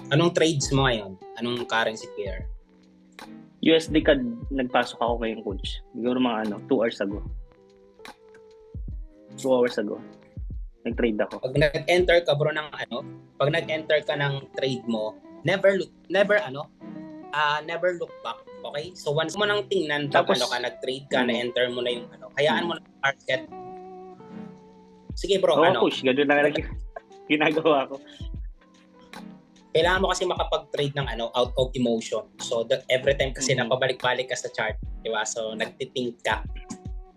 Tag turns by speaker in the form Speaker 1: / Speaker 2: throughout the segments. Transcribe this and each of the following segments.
Speaker 1: Anong trades mo ngayon? Anong currency pair?
Speaker 2: USD CAD, nagpasok ako ngayon, coach. Siguro mga 2 hours ago. 2 hours ago. Nag-trade ako.
Speaker 1: Pag nag-enter ka bro ng pag nag-enter ka ng trade mo, never look back. Okay? So once mo nang tingnan pag
Speaker 2: Tapos,
Speaker 1: nag-trade ka, na-enter mo na yung hayaan mo na market. Sige bro,
Speaker 2: coach, ganun lang ginagawa ko.
Speaker 1: Kailangan mo kasi makapag-trade ng out of emotion. So every time kasi napabalik-balik ka sa chart, di ba? So nagtithink ka.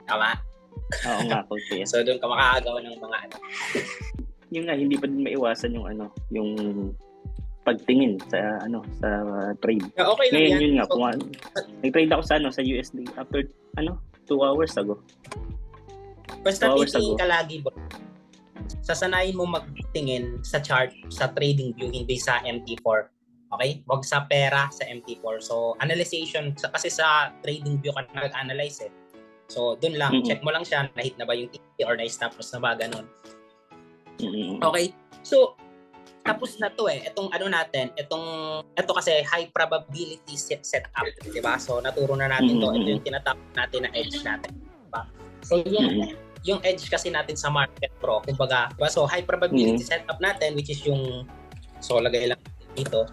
Speaker 1: Tama?
Speaker 2: Oo nga, coach. Yeah.
Speaker 1: So doon ka makakagawa ng mga
Speaker 2: Yung nga, hindi pa din maiwasan yung yung pagtingin sa sa trade.
Speaker 1: Okay lang
Speaker 2: ngayon
Speaker 1: yan.
Speaker 2: Yun nga, so, nag-trade ako sa USD after 2 hours ago.
Speaker 1: Basta titingin ka lagi, bro. Sasanayin mo magtingin sa chart sa trading view, hindi sa MT4. Okay? Wag sa pera, sa MT4. So analyzation, kasi sa trading view ka nag-analyze So dun lang, check mo lang siya, na-hit na ba yung TP or na-stop loss na ba, ganun. Okay? So tapos na to itong ito kasi high probability setup, di ba? So naturo na natin to, ito yung tinatawag natin na edge natin, diba? So yung edge kasi natin sa market, bro, kumbaga, diba? So high probability setup natin, which is yung, so lagay lang dito,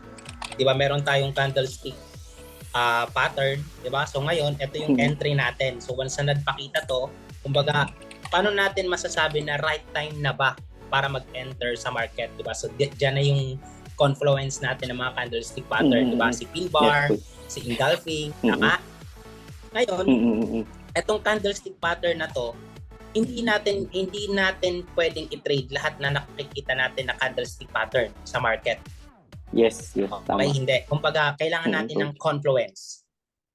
Speaker 1: di ba, meron tayong candlestick pattern, di ba? So ngayon, ito yung entry natin. So once na nagpakita to, kumbaga, paano natin masasabi na right time na ba para mag-enter sa market, di ba? So diyan na yung confluence natin ng mga candlestick pattern, di ba? Si pin bar, si engulfing, tama? Ngayon, etong candlestick pattern na to, hindi natin pwedeng i-trade lahat na nakikita natin na candlestick pattern sa market.
Speaker 2: Yes,
Speaker 1: okay,
Speaker 2: tama.
Speaker 1: Hindi. Kumbaga, kailangan natin ng confluence.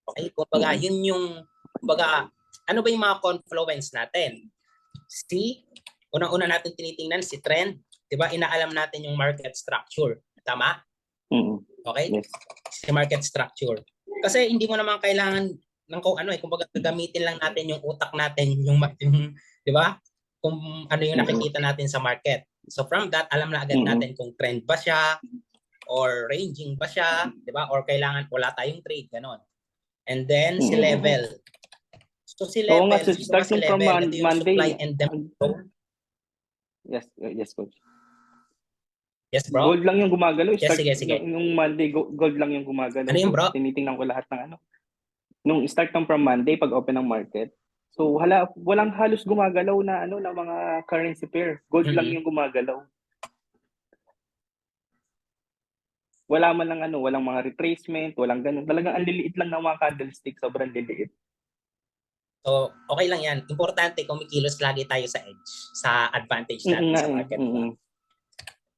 Speaker 1: Okay? Kumbaga, yun yung, kumbaga, ano ba yung mga confluence natin? Unang-una natin tinitingnan si trend, 'di ba? Inaalam natin yung market structure, tama? Okay?
Speaker 2: Yes.
Speaker 1: Si market structure. Kasi hindi mo naman kailangan ng kumbaga gagamitin lang natin yung utak natin, yung 'di ba? Kung ano yung nakikita natin sa market. So from that, alam na agad natin kung trend ba siya or ranging ba siya, 'di ba? Or kailangan wala tayong trade, ganon. And then si level. So si level,
Speaker 2: starting from Monday,
Speaker 1: supply and demand.
Speaker 2: Yes, coach.
Speaker 1: Yes, bro.
Speaker 2: Gold lang yung gumagalaw.
Speaker 1: Yes, sige.
Speaker 2: Yung Monday, gold lang yung gumagalaw.
Speaker 1: Ano yun, bro?
Speaker 2: Tinitingnan ko lahat ng Nung start ng from Monday, pag open ng market, so walang halos gumagalaw na na mga currency pair. Gold lang yung gumagalaw. Wala man lang walang mga retracement, walang ganun. Talagang ang liliit lang ng mga candlestick, sobrang liliit.
Speaker 1: So, okay lang yan. Importante, kumikilos lagi tayo sa edge, sa advantage natin sa market.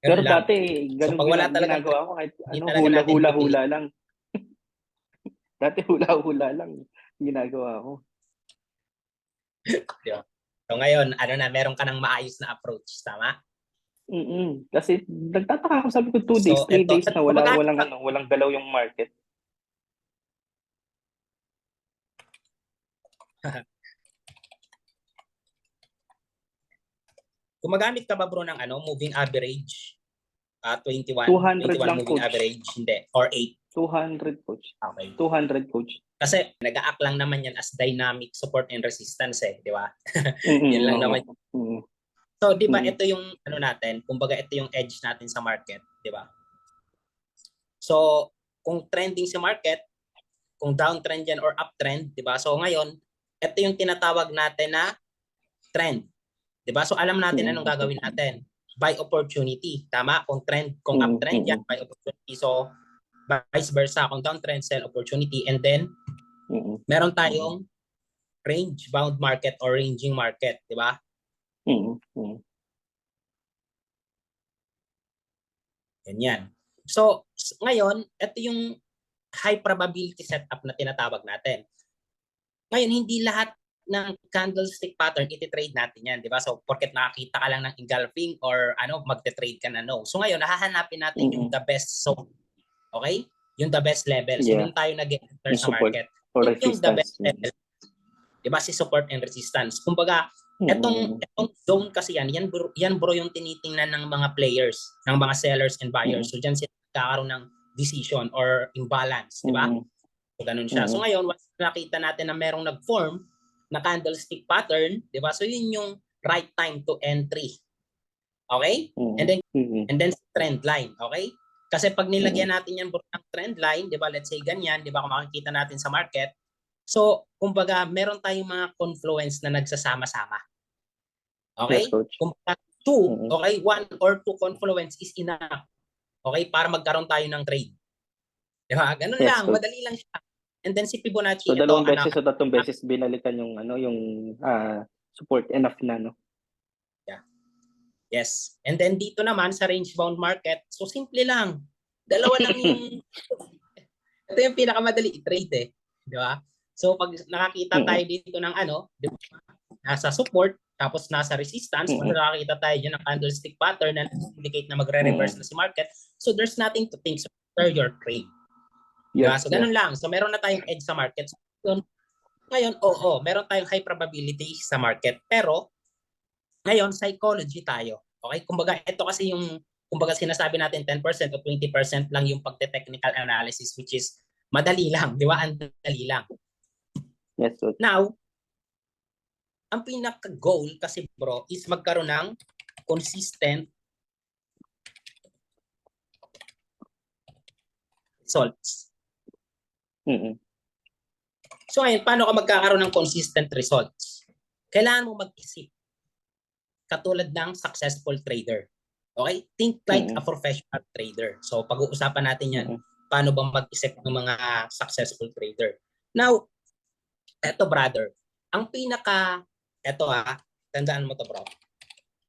Speaker 2: Pero dati, ganun
Speaker 1: so,
Speaker 2: ginagawa ko kahit hula-hula lang. Dati hula-hula lang ginagawa ko.
Speaker 1: So ngayon, meron ka ng maayos na approach, tama?
Speaker 2: Kasi nagtataka ako, sabi ko 2 days, 3 days na walang galaw yung market.
Speaker 1: Gumagamit ka ba bro ng moving average? 21
Speaker 2: lang,
Speaker 1: moving
Speaker 2: coach.
Speaker 1: Average, hindi, or 8?
Speaker 2: 200, coach.
Speaker 1: Okay.
Speaker 2: 200, coach.
Speaker 1: Kasi nag-a-act lang naman yan as dynamic support and resistance di ba? Yan lang naman. So, di ba ito yung natin, kumbaga ito yung edge natin sa market, di ba? So, kung trending sa market, kung downtrend yan or uptrend, di ba? So, ngayon, ito yung tinatawag natin na trend. Di ba? So, alam natin anong gagawin natin. Buy opportunity, tama? Kung uptrend yan, buy opportunity. So, vice versa, kung downtrend, sell opportunity. And then, meron tayong range bound market or ranging market, di ba? Ganyan. So, ngayon, ito yung high probability setup na tinatawag natin. Ngayon, hindi lahat ng candlestick pattern iti-trade natin yan, di ba? So, porket nakakita ka lang ng engulfing or magte-trade ka na, no. So, ngayon, nahahanapin natin yung the best zone. Okay? Yung the best level. So, doon tayo nag-enter sa market. Yung the best level. Di ba? Si support and resistance. Kumbaga, etong zone kasi yan bro yung tinitingnan ng mga players, ng mga sellers and buyers. So, dyan sila magkakaroon ng decision or imbalance, di ba? So, ganun siya. So, ngayon, once nakita natin na merong nag-form na candlestick pattern, di ba? So, yun yung right time to entry. Okay? And then trend line, okay? Kasi pag nilagyan natin yan ng trend line, di ba? Let's say ganyan, di ba? Kung makikita natin sa market. So, kumbaga, meron tayong mga confluence na nagsasama-sama. Okay?
Speaker 2: Yes,
Speaker 1: kumbaga, okay? 1 or 2 confluence is enough. Okay? Para magkaroon tayo ng trade. Di ba? Ganun lang.
Speaker 2: coach.
Speaker 1: Madali lang siya. And then si Fibonacci,
Speaker 2: So, dalawang beses o tatlong beses binalikan yung support enough na, no?
Speaker 1: Yeah. Yes. And then dito naman sa range-bound market, so simple lang. Dalawa lang yung ito yung pinakamadali i-trade eh. Di ba? So, pag nakakita tayo dito ng di ba? Nasa support, tapos nasa resistance, pag nakakita tayo dyan ng candlestick pattern na indicate na magre-reverse na si market, so there's nothing to think. So, your trade. Yes, so, ganun lang. So, meron na tayong edge sa market. So, ngayon, meron tayong high probability sa market. Pero, ngayon, psychology tayo. Okay? Kumbaga, ito kasi yung, sinasabi natin 10% o 20% lang yung pagte-technical analysis, which is madali lang. Di ba? Ang dali lang.
Speaker 2: Yes, sir.
Speaker 1: Now, ang pinaka-goal kasi bro is magkaroon ng consistent results. So ngayon, paano ka magkakaroon ng consistent results? Kailangan mo mag-isip katulad ng successful trader. Okay? Think like a professional trader. So pag-uusapan natin yan, paano ba mag-isip ng mga successful trader. Now, eto brother, ang tandaan mo to bro,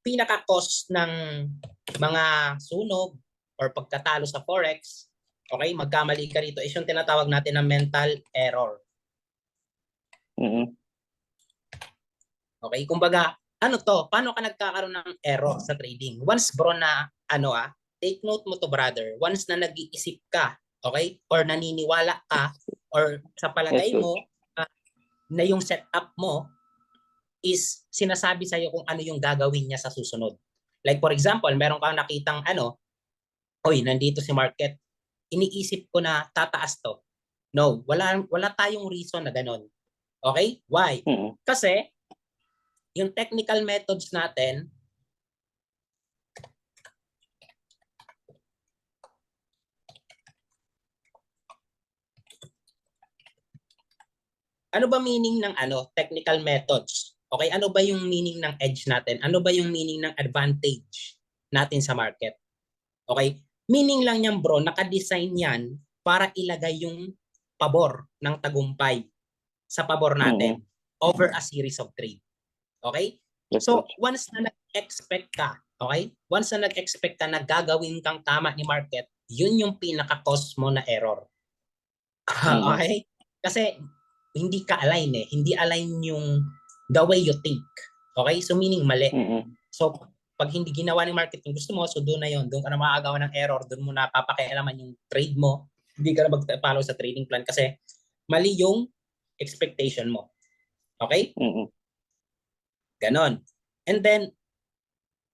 Speaker 1: pinaka-cost ng mga sunog or pagkatalo sa Forex, okay, magkamali ka rito, is yung tinatawag natin na mental error. Okay, kumbaga, paano ka nagkakaroon ng error sa trading? Once bro na, take note mo to brother, once na nag-iisip ka, okay, or naniniwala ka, or sa palagay mo, na yung setup mo is sinasabi sa'yo kung ano yung gagawin niya sa susunod. Like for example, meron kang nakitang nandito si market, iniisip ko na tataas to. No, wala tayong reason na ganon. Okay? Why? Kasi yung technical methods natin, ano ba meaning ng technical methods? Okay, ano ba yung meaning ng edge natin? Ano ba yung meaning ng advantage natin sa market? Okay? Meaning lang yan bro, naka-design yan para ilagay yung pabor ng tagumpay sa pabor natin over a series of trade. Okay? So, once na nag-expect ka, okay? Once na nag-expect ka na gagawin kang tama ni market, yun yung pinaka-cause mo na error. Okay? Kasi hindi ka align eh. Hindi align yung the way you think. Okay? So, meaning mali. So, pag hindi ginawa ni market yung gusto mo, so doon na yun. Doon ka na makagawa ng error. Doon mo na papakialaman yung trade mo. Hindi ka na mag-follow sa trading plan kasi mali yung expectation mo. Okay? Ganon. And then,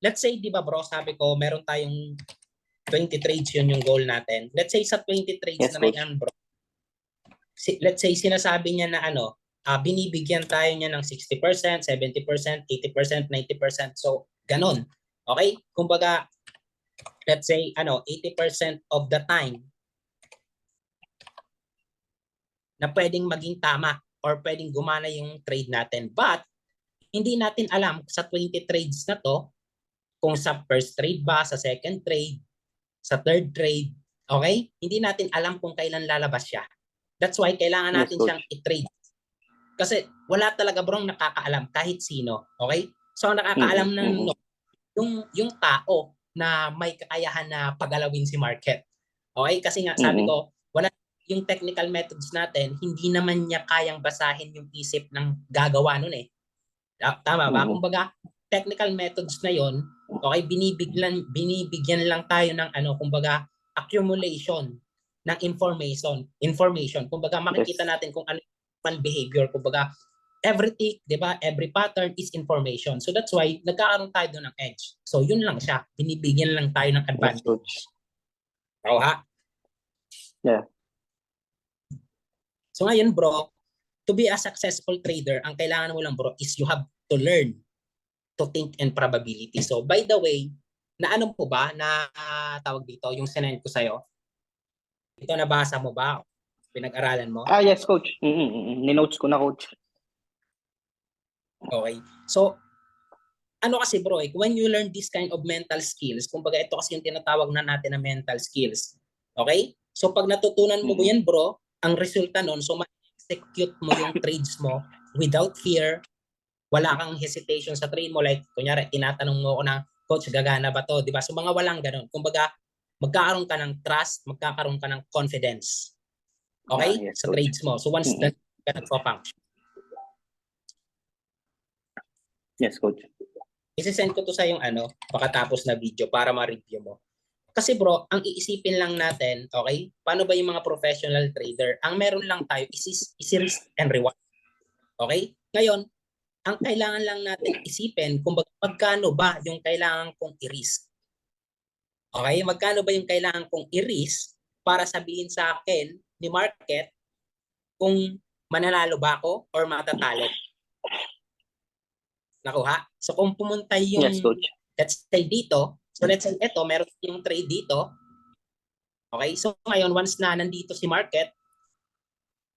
Speaker 1: let's say, di ba bro, sabi ko, meron tayong 20 trades, yun yung goal natin. Let's say sa 20 trades na yan bro, let's say sinasabi niya na binibigyan tayo niya ng 60%, 70%, 80%, 90%. So, ganon. Okay? Kumbaga, let's say 80% of the time na pwedeng maging tama or pwedeng gumana yung trade natin. But, hindi natin alam sa 20 trades na to, kung sa first trade ba, sa second trade, sa third trade, okay? Hindi natin alam kung kailan lalabas siya. That's why kailangan natin siyang i-trade. Kasi wala talaga brong nakakaalam kahit sino, okay? So ang nakakaalam ng yung tao na may kakayahan na pagalawin si market. Okay? Kasi nga sabi ko, wala yung technical methods natin, hindi naman niya kayang basahin yung isip ng gagawa nun eh. Tama ba? Kumbaga, technical methods na yon, okay, binibigyan lang tayo ng kumbaga, accumulation ng information. Kumbaga, makikita natin kung ano man behavior. Kumbaga, everything, di ba, every pattern is information. So that's why, nagkakaroon tayo doon ng edge. So yun lang siya. Binibigyan lang tayo ng advantage. Oo ha?
Speaker 2: Yeah.
Speaker 1: So ngayon bro, to be a successful trader, ang kailangan mo lang bro is you have to learn to think and probability. So by the way, na ano mo ba na tawag dito, yung sinend ko sa'yo, ito nabasa mo ba? Pinag-aralan mo?
Speaker 2: Yes, coach. Ni-notes ko na, coach.
Speaker 1: Okay. So, ano kasi bro, when you learn this kind of mental skills, kumbaga ito kasi yung tinatawag na natin na mental skills. Okay? So, pag natutunan mo yan bro, ang resulta nun, so ma-execute mo yung trades mo without fear, wala kang hesitation sa trade mo. Like, kunyari, tinatanong mo ako na, coach, gagana ba to? Diba? So, mga walang ganun. Kumbaga, magkakaroon ka ng trust, magkakaroon ka ng confidence. Okay?
Speaker 2: Yes,
Speaker 1: Sa
Speaker 2: coach.
Speaker 1: trades mo. So, once that nagpa-function.
Speaker 2: Yes, coach.
Speaker 1: Isisend ko to sa yung pagkatapos na video para ma-review mo. Kasi bro, ang iisipin lang natin, okay? Paano ba yung mga professional trader? Ang meron lang tayo is risk and reward. Okay? Ngayon, ang kailangan lang natin isipin kung magkano ba yung kailangan kong i-risk. Okay? Magkano ba yung kailangan kong i-risk para sabihin sa akin ni market kung mananalo ba ako or matatalo. Nakuha? So kung pumunta yung,
Speaker 2: yes, coach.
Speaker 1: let's say dito, so let's say ito, meron yung trade dito. Okay? So ngayon, once na nandito si market,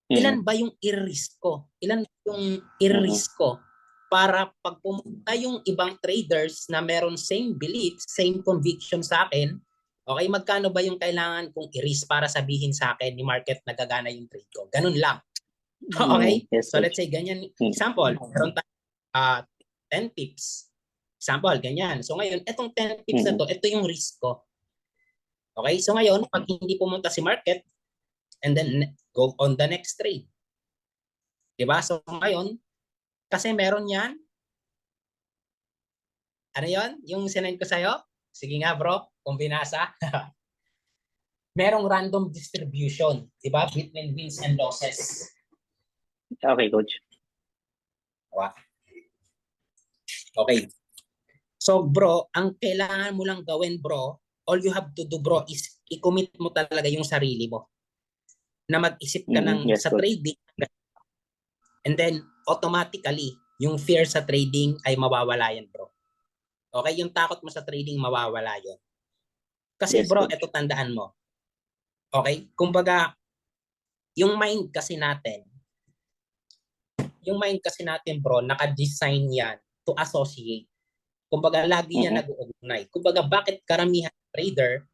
Speaker 1: ilan ba yung i-risk ko? Ilan yung i-risk ko? Para pag pumunta yung ibang traders na meron same belief, same conviction sa akin, okay, magkano ba yung kailangan kong i-risk para sabihin sa akin ni market na gagana yung trade ko? Ganun lang. Okay?
Speaker 2: Yes,
Speaker 1: so
Speaker 2: coach.
Speaker 1: let's say ganyan. Example, meron tayo 10 pips. Example, ganyan. So ngayon, etong 10 pips na to, ito yung risk ko. Okay? So ngayon, pag hindi pumunta si market, and then go on the next trade. Diba? So ngayon, kasi meron yan. Ano yon? Yung sinend ko sa'yo? Sige nga bro, kung binasa. Merong random distribution. Diba? Between wins and losses.
Speaker 2: Okay, coach.
Speaker 1: Okay. So bro, ang kailangan mo lang gawin bro, all you have to do bro is i-commit mo talaga yung sarili mo. Na mag-isip ka ng
Speaker 2: yes,
Speaker 1: sa
Speaker 2: coach.
Speaker 1: trading. And then automatically, yung fear sa trading ay mawawala yan bro. Okay, yung takot mo sa trading mawawala yun. Kasi
Speaker 2: yes,
Speaker 1: bro,
Speaker 2: coach.
Speaker 1: ito tandaan mo. Okay? Kumbaga, yung mind kasi natin bro, naka-design yan to associate. Kumbaga, lagi yan nag-uugnay. Kumbaga, bakit karamihan trader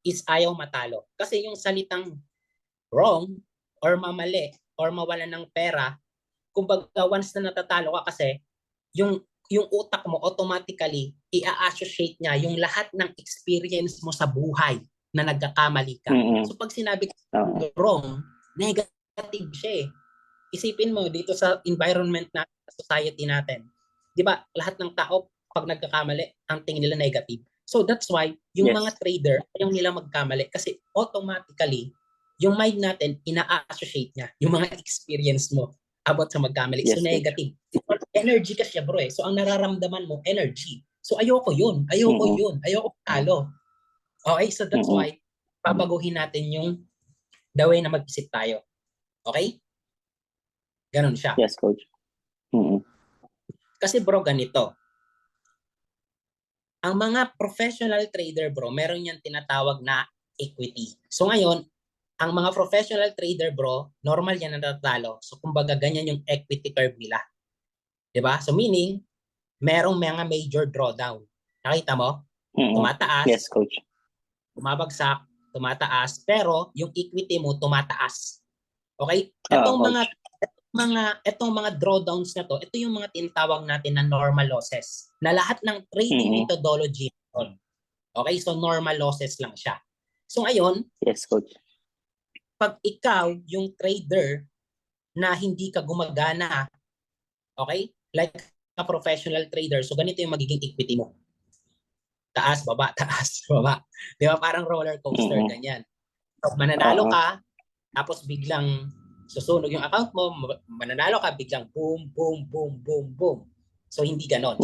Speaker 1: is ayaw matalo? Kasi yung salitang wrong or mamali or mawalan ng pera, kumbaga, once na natatalo ka kasi, yung utak mo automatically i-associate niya yung lahat ng experience mo sa buhay na nagkakamali ka. So pag sinabi wrong, negative siya eh. Isipin mo dito sa environment na society natin. 'Di ba? Lahat ng tao pag nagkakamali, ang tingin nila negative. So that's why yung mga trader ayaw nila magkamali kasi automatically yung mind natin ina-associate niya yung mga experience mo about sa magkamali. So negative. Energy kasi bro eh. So ang nararamdaman mo, energy. So ayoko yun. Ayoko talo. Okay? So that's why babaguhin natin yung the way na mag-isip tayo. Okay? Ganon siya.
Speaker 2: Yes, coach.
Speaker 1: Kasi bro, ganito. Ang mga professional trader bro, meron yan tinatawag na equity. So ngayon, ang mga professional trader bro, normal yan natatalo. So kumbaga ganyan yung equity curve nila. 'Di ba? So meaning, merong mga major drawdown. Nakita mo? Tumataas.
Speaker 2: Yes, coach.
Speaker 1: Bumabagsak, tumataas, pero yung equity mo tumataas. Okay? Etong mga drawdowns na to, ito yung mga tinatawag natin na normal losses. Na lahat ng trading methodology. Okay? So normal losses lang siya. So ngayon,
Speaker 2: yes, coach.
Speaker 1: Pag ikaw yung trader na hindi ka gumagana, okay? Like a professional trader, so ganito yung magiging equity mo. Taas, baba, taas, baba. Di ba? Parang roller coaster, ganyan. So, mananalo ka, tapos biglang susunog yung account mo, mananalo ka, biglang boom, boom, boom, boom, boom. So, hindi ganon.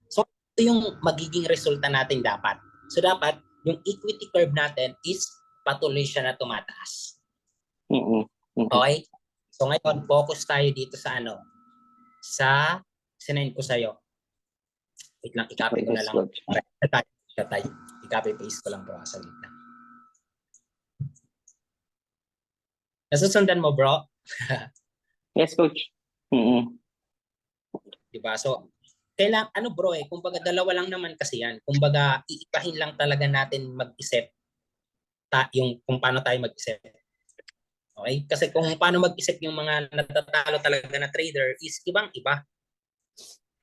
Speaker 1: So ito yung magiging resulta natin dapat. So, dapat, yung equity curve natin is patuloy siya na tumataas. Okay? So ngayon, focus tayo dito sa sa sinend ko sa'yo. Wait lang, i-copy ko na lang. I-copy paste ko lang bro sa gitna. Nasusundan mo bro?
Speaker 2: Yes, coach.
Speaker 1: Diba? So, kailangan, bro kumbaga dalawa lang naman kasi yan. Kumbaga, iipahin lang talaga natin mag-isip yung kung paano tayo mag-isip. Okay? Kasi kung paano mag-isip yung mga natatalo talaga na trader is ibang-iba.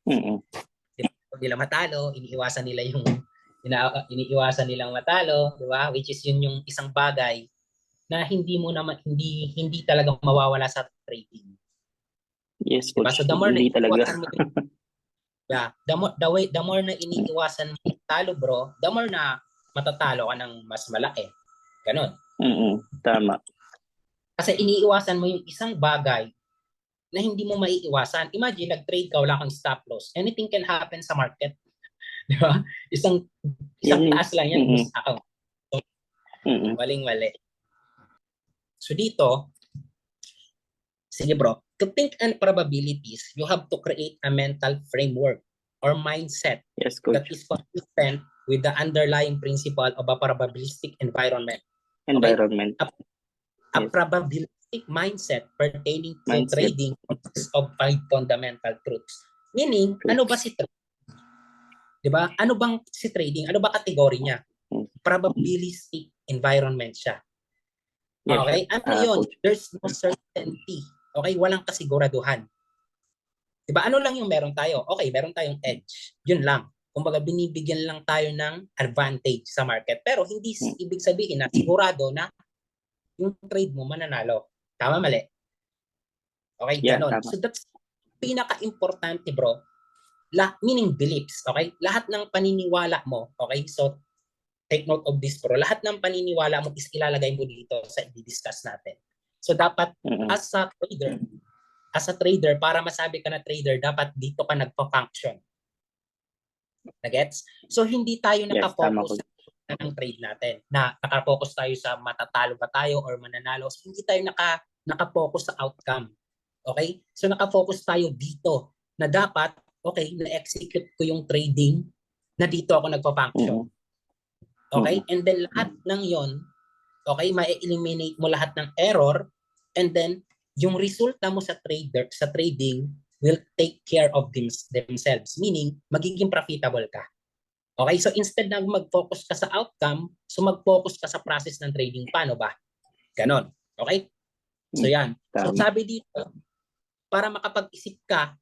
Speaker 1: Diba? Kung nila matalo, iniiwasan nilang matalo, di ba? Which is yun yung isang bagay na hindi talaga mawawala sa trading.
Speaker 2: Yes, coach.
Speaker 1: Diba? So the more
Speaker 2: hindi talaga.
Speaker 1: The more na iniiwasan mo talo, bro, the more na matatalo ka ng mas malaki. Ganon.
Speaker 2: Tama.
Speaker 1: Kasi iniiwasan mo yung isang bagay na hindi mo maiiwasan. Imagine, nag-trade ka, wala kang stop loss. Anything can happen sa market. Di ba? Isang taas lang yan. So, waling-wali. So dito, sige bro, to think and probabilities, you have to create a mental framework or mindset that is consistent with the underlying principle of a probabilistic environment. Okay? A probabilistic mindset pertaining to trading consists of 5 fundamental truths. Meaning, ano ba si trading? Diba? Ano bang si trading? Ano ba kategory niya? Probabilistic environment siya. Okay? Ano yun? There's no certainty. Okay? Walang kasiguraduhan. Diba? Ano lang yung meron tayo? Okay, meron tayong edge. Yun lang. Kumbaga, binibigyan lang tayo ng advantage sa market. Pero hindi ibig sabihin na sigurado na yung trade mo mananalo. Tama, mali? Okay, ganon. So that's pinaka-importante, bro. Meaning beliefs, okay? Lahat ng paniniwala mo, okay? So take note of this, bro. Lahat ng paniniwala mo is ilalagay mo dito sa i-discuss natin. So dapat as a trader, para masabi ka na trader, dapat dito ka nagpa-function. Nagets? So hindi tayo nakafocus sa ng trade natin. Na nakafocus tayo sa matatalo ba tayo or mananalo. So hindi tayo nakafocus sa outcome. Okay? So nakafocus tayo dito na dapat, okay, na-execute ko yung trading na dito ako nagpa-function. Okay? And then lahat ng yon, okay, ma-eliminate mo lahat ng error, and then yung resulta mo sa trading will take care of themselves. Meaning, magiging profitable ka. Okay? So instead na mag-focus ka sa outcome, so mag-focus ka sa process ng trading. Paano ba? Ganon. Okay? So yan. So sabi dito, para makapag-isip ka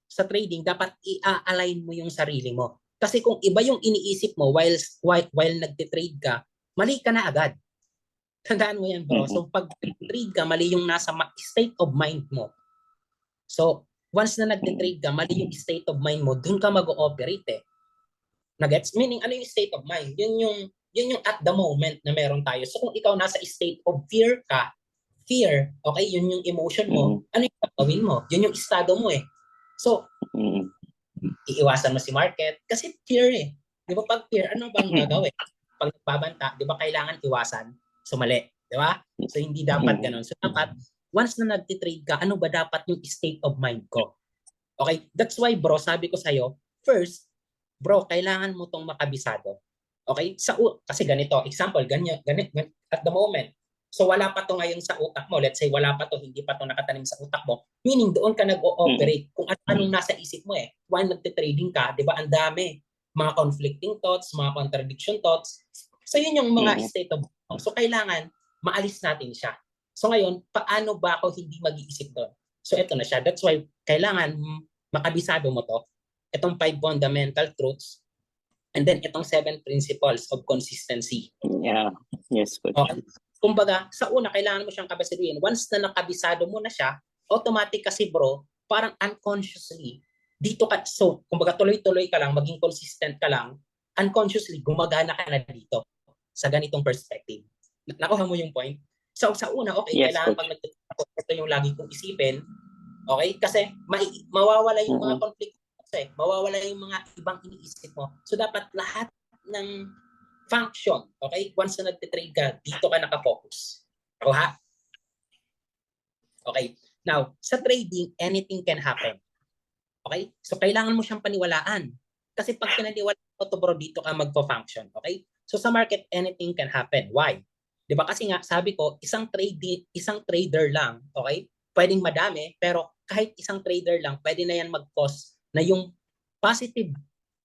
Speaker 1: sa trading, dapat i-align mo yung sarili mo. Kasi kung iba yung iniisip mo while nagte-trade ka, mali ka na agad. Tandaan mo yan, bro. So pag trade ka, mali yung nasa state of mind mo. So once na nagte-trade ka, mali yung state of mind mo, dun ka mag-ooperate eh. Nagets? Meaning, ano yung state of mind? Yun yung at the moment na meron tayo. So kung ikaw nasa state of fear ka, okay, yun yung emotion mo, ano yung gagawin mo? Yun yung estado mo eh. So, iiwasan mo si market kasi fear eh. Di ba pag fear, ano bang gagawin? Pag nagbabanta, di ba kailangan iwasan? So mali. Di ba? So hindi dapat ganun. So dapat, once na nagtitrade ka, ano ba dapat yung state of mind ko? Okay? That's why bro, sabi ko sa'yo, first, bro, kailangan mo tong makabisado. Okay? Kasi ganito, example, ganyan, at the moment, so wala pa to ngayon sa utak mo. Let's say wala pa to, hindi pa to nakatanim sa utak mo. Meaning doon ka nag-ooperate kung anong nasa isip mo eh. While nagte-trading ka, 'di ba? Ang dami mga conflicting thoughts, mga contradiction thoughts. So yun yung mga state of mind. So kailangan maalis natin siya. So ngayon, paano ba ako hindi mag-iisip doon? So ito na siya. That's why kailangan makabisado mo to. Itong 5 fundamental truths and then itong 7 principles of consistency.
Speaker 2: Yeah. Yes, coach.
Speaker 1: Okay. Kumbaga, sa una, kailangan mo siyang kabisiduhin. Once na nakabisado mo na siya, automatic kasi bro, parang unconsciously, dito ka, so, kumbaga tuloy-tuloy ka lang, maging consistent ka lang, unconsciously, gumagana ka na dito sa ganitong perspective. Nakuha mo yung point? So, sa una, okay, yes, kailangan pag nagtutulog, ito yung lagi kong isipin, okay? Kasi mawawala yung mga conflict, mawawala yung mga ibang iniisip mo. So, dapat lahat ng function. Okay? Once na nagtitrade ka, dito ka nakafocus. O ha? Okay. Now, sa trading, anything can happen. Okay? So, kailangan mo siyang paniwalaan. Kasi pag pinaniwala mo to bro, dito ka magpo-function. Okay? So, sa market, anything can happen. Why? Di ba? Kasi nga, sabi ko, isang trader lang, okay? Pwedeng madami, pero kahit isang trader lang, pwede na yan mag-cause na yung positive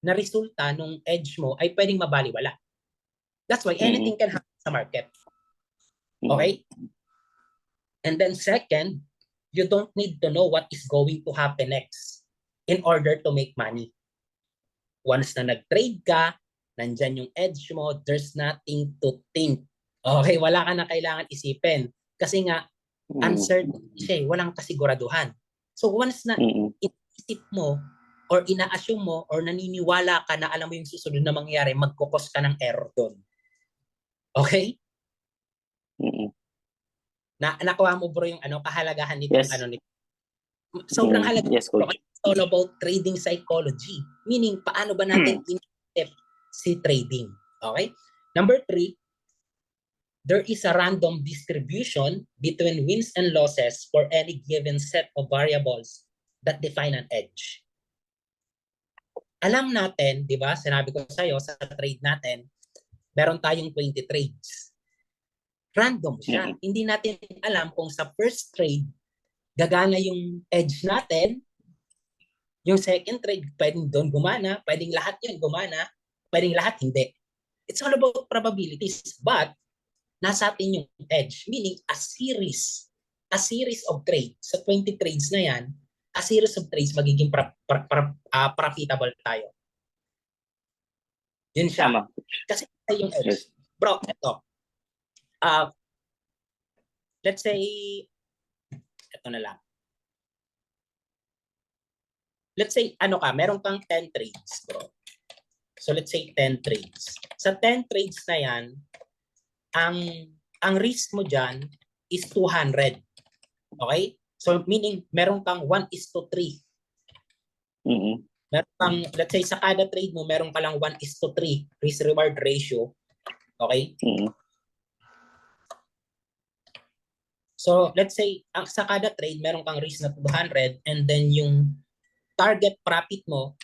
Speaker 1: na resulta nung edge mo ay pwedeng mabaliwala. That's why anything can happen sa market. Okay? And then second, you don't need to know what is going to happen next in order to make money. Once na nag-trade ka, nandyan yung edge mo, there's nothing to think. Okay, wala ka na kailangan isipin. Kasi nga, uncertainty siya, walang kasiguraduhan. So once na iisip mo, or ina-assume mo, or naniniwala ka na alam mo yung susunod na mangyayari, magkukos ka ng error doon. Okay? Nakuha mo bro yung kahalagahan nitong nito. Sobrang halaga.
Speaker 2: Yes, coach.
Speaker 1: It's all about trading psychology. Meaning, paano ba natin in-step si trading? Okay? Number 3, there is a random distribution between wins and losses for any given set of variables that define an edge. Alam natin, di ba, sinabi ko sa'yo, sa trade natin, meron tayong 20 trades. Random siya. Hindi natin alam kung sa first trade, gagana yung edge natin, yung second trade, pwedeng doon gumana, pwedeng lahat yun gumana, pwedeng lahat hindi. It's all about probabilities. But, nasa atin yung edge, meaning a series of trades. Sa 20 trades na yan, a series of trades, magiging profitable tayo. Yun siya. Kasi yung edge. Bro, ito. Let's say, ito na lang. Let's say, meron kang 10 trades, bro. So, let's say 10 trades. Sa 10 trades na yan, ang risk mo dyan is 200. Okay? So, meaning, meron kang 1:3. Meron kang, let's say, sa kada trade mo, meron ka lang 1:3 risk-reward ratio. Okay? So, let's say, sa kada trade, meron kang risk na 200 and then yung target profit mo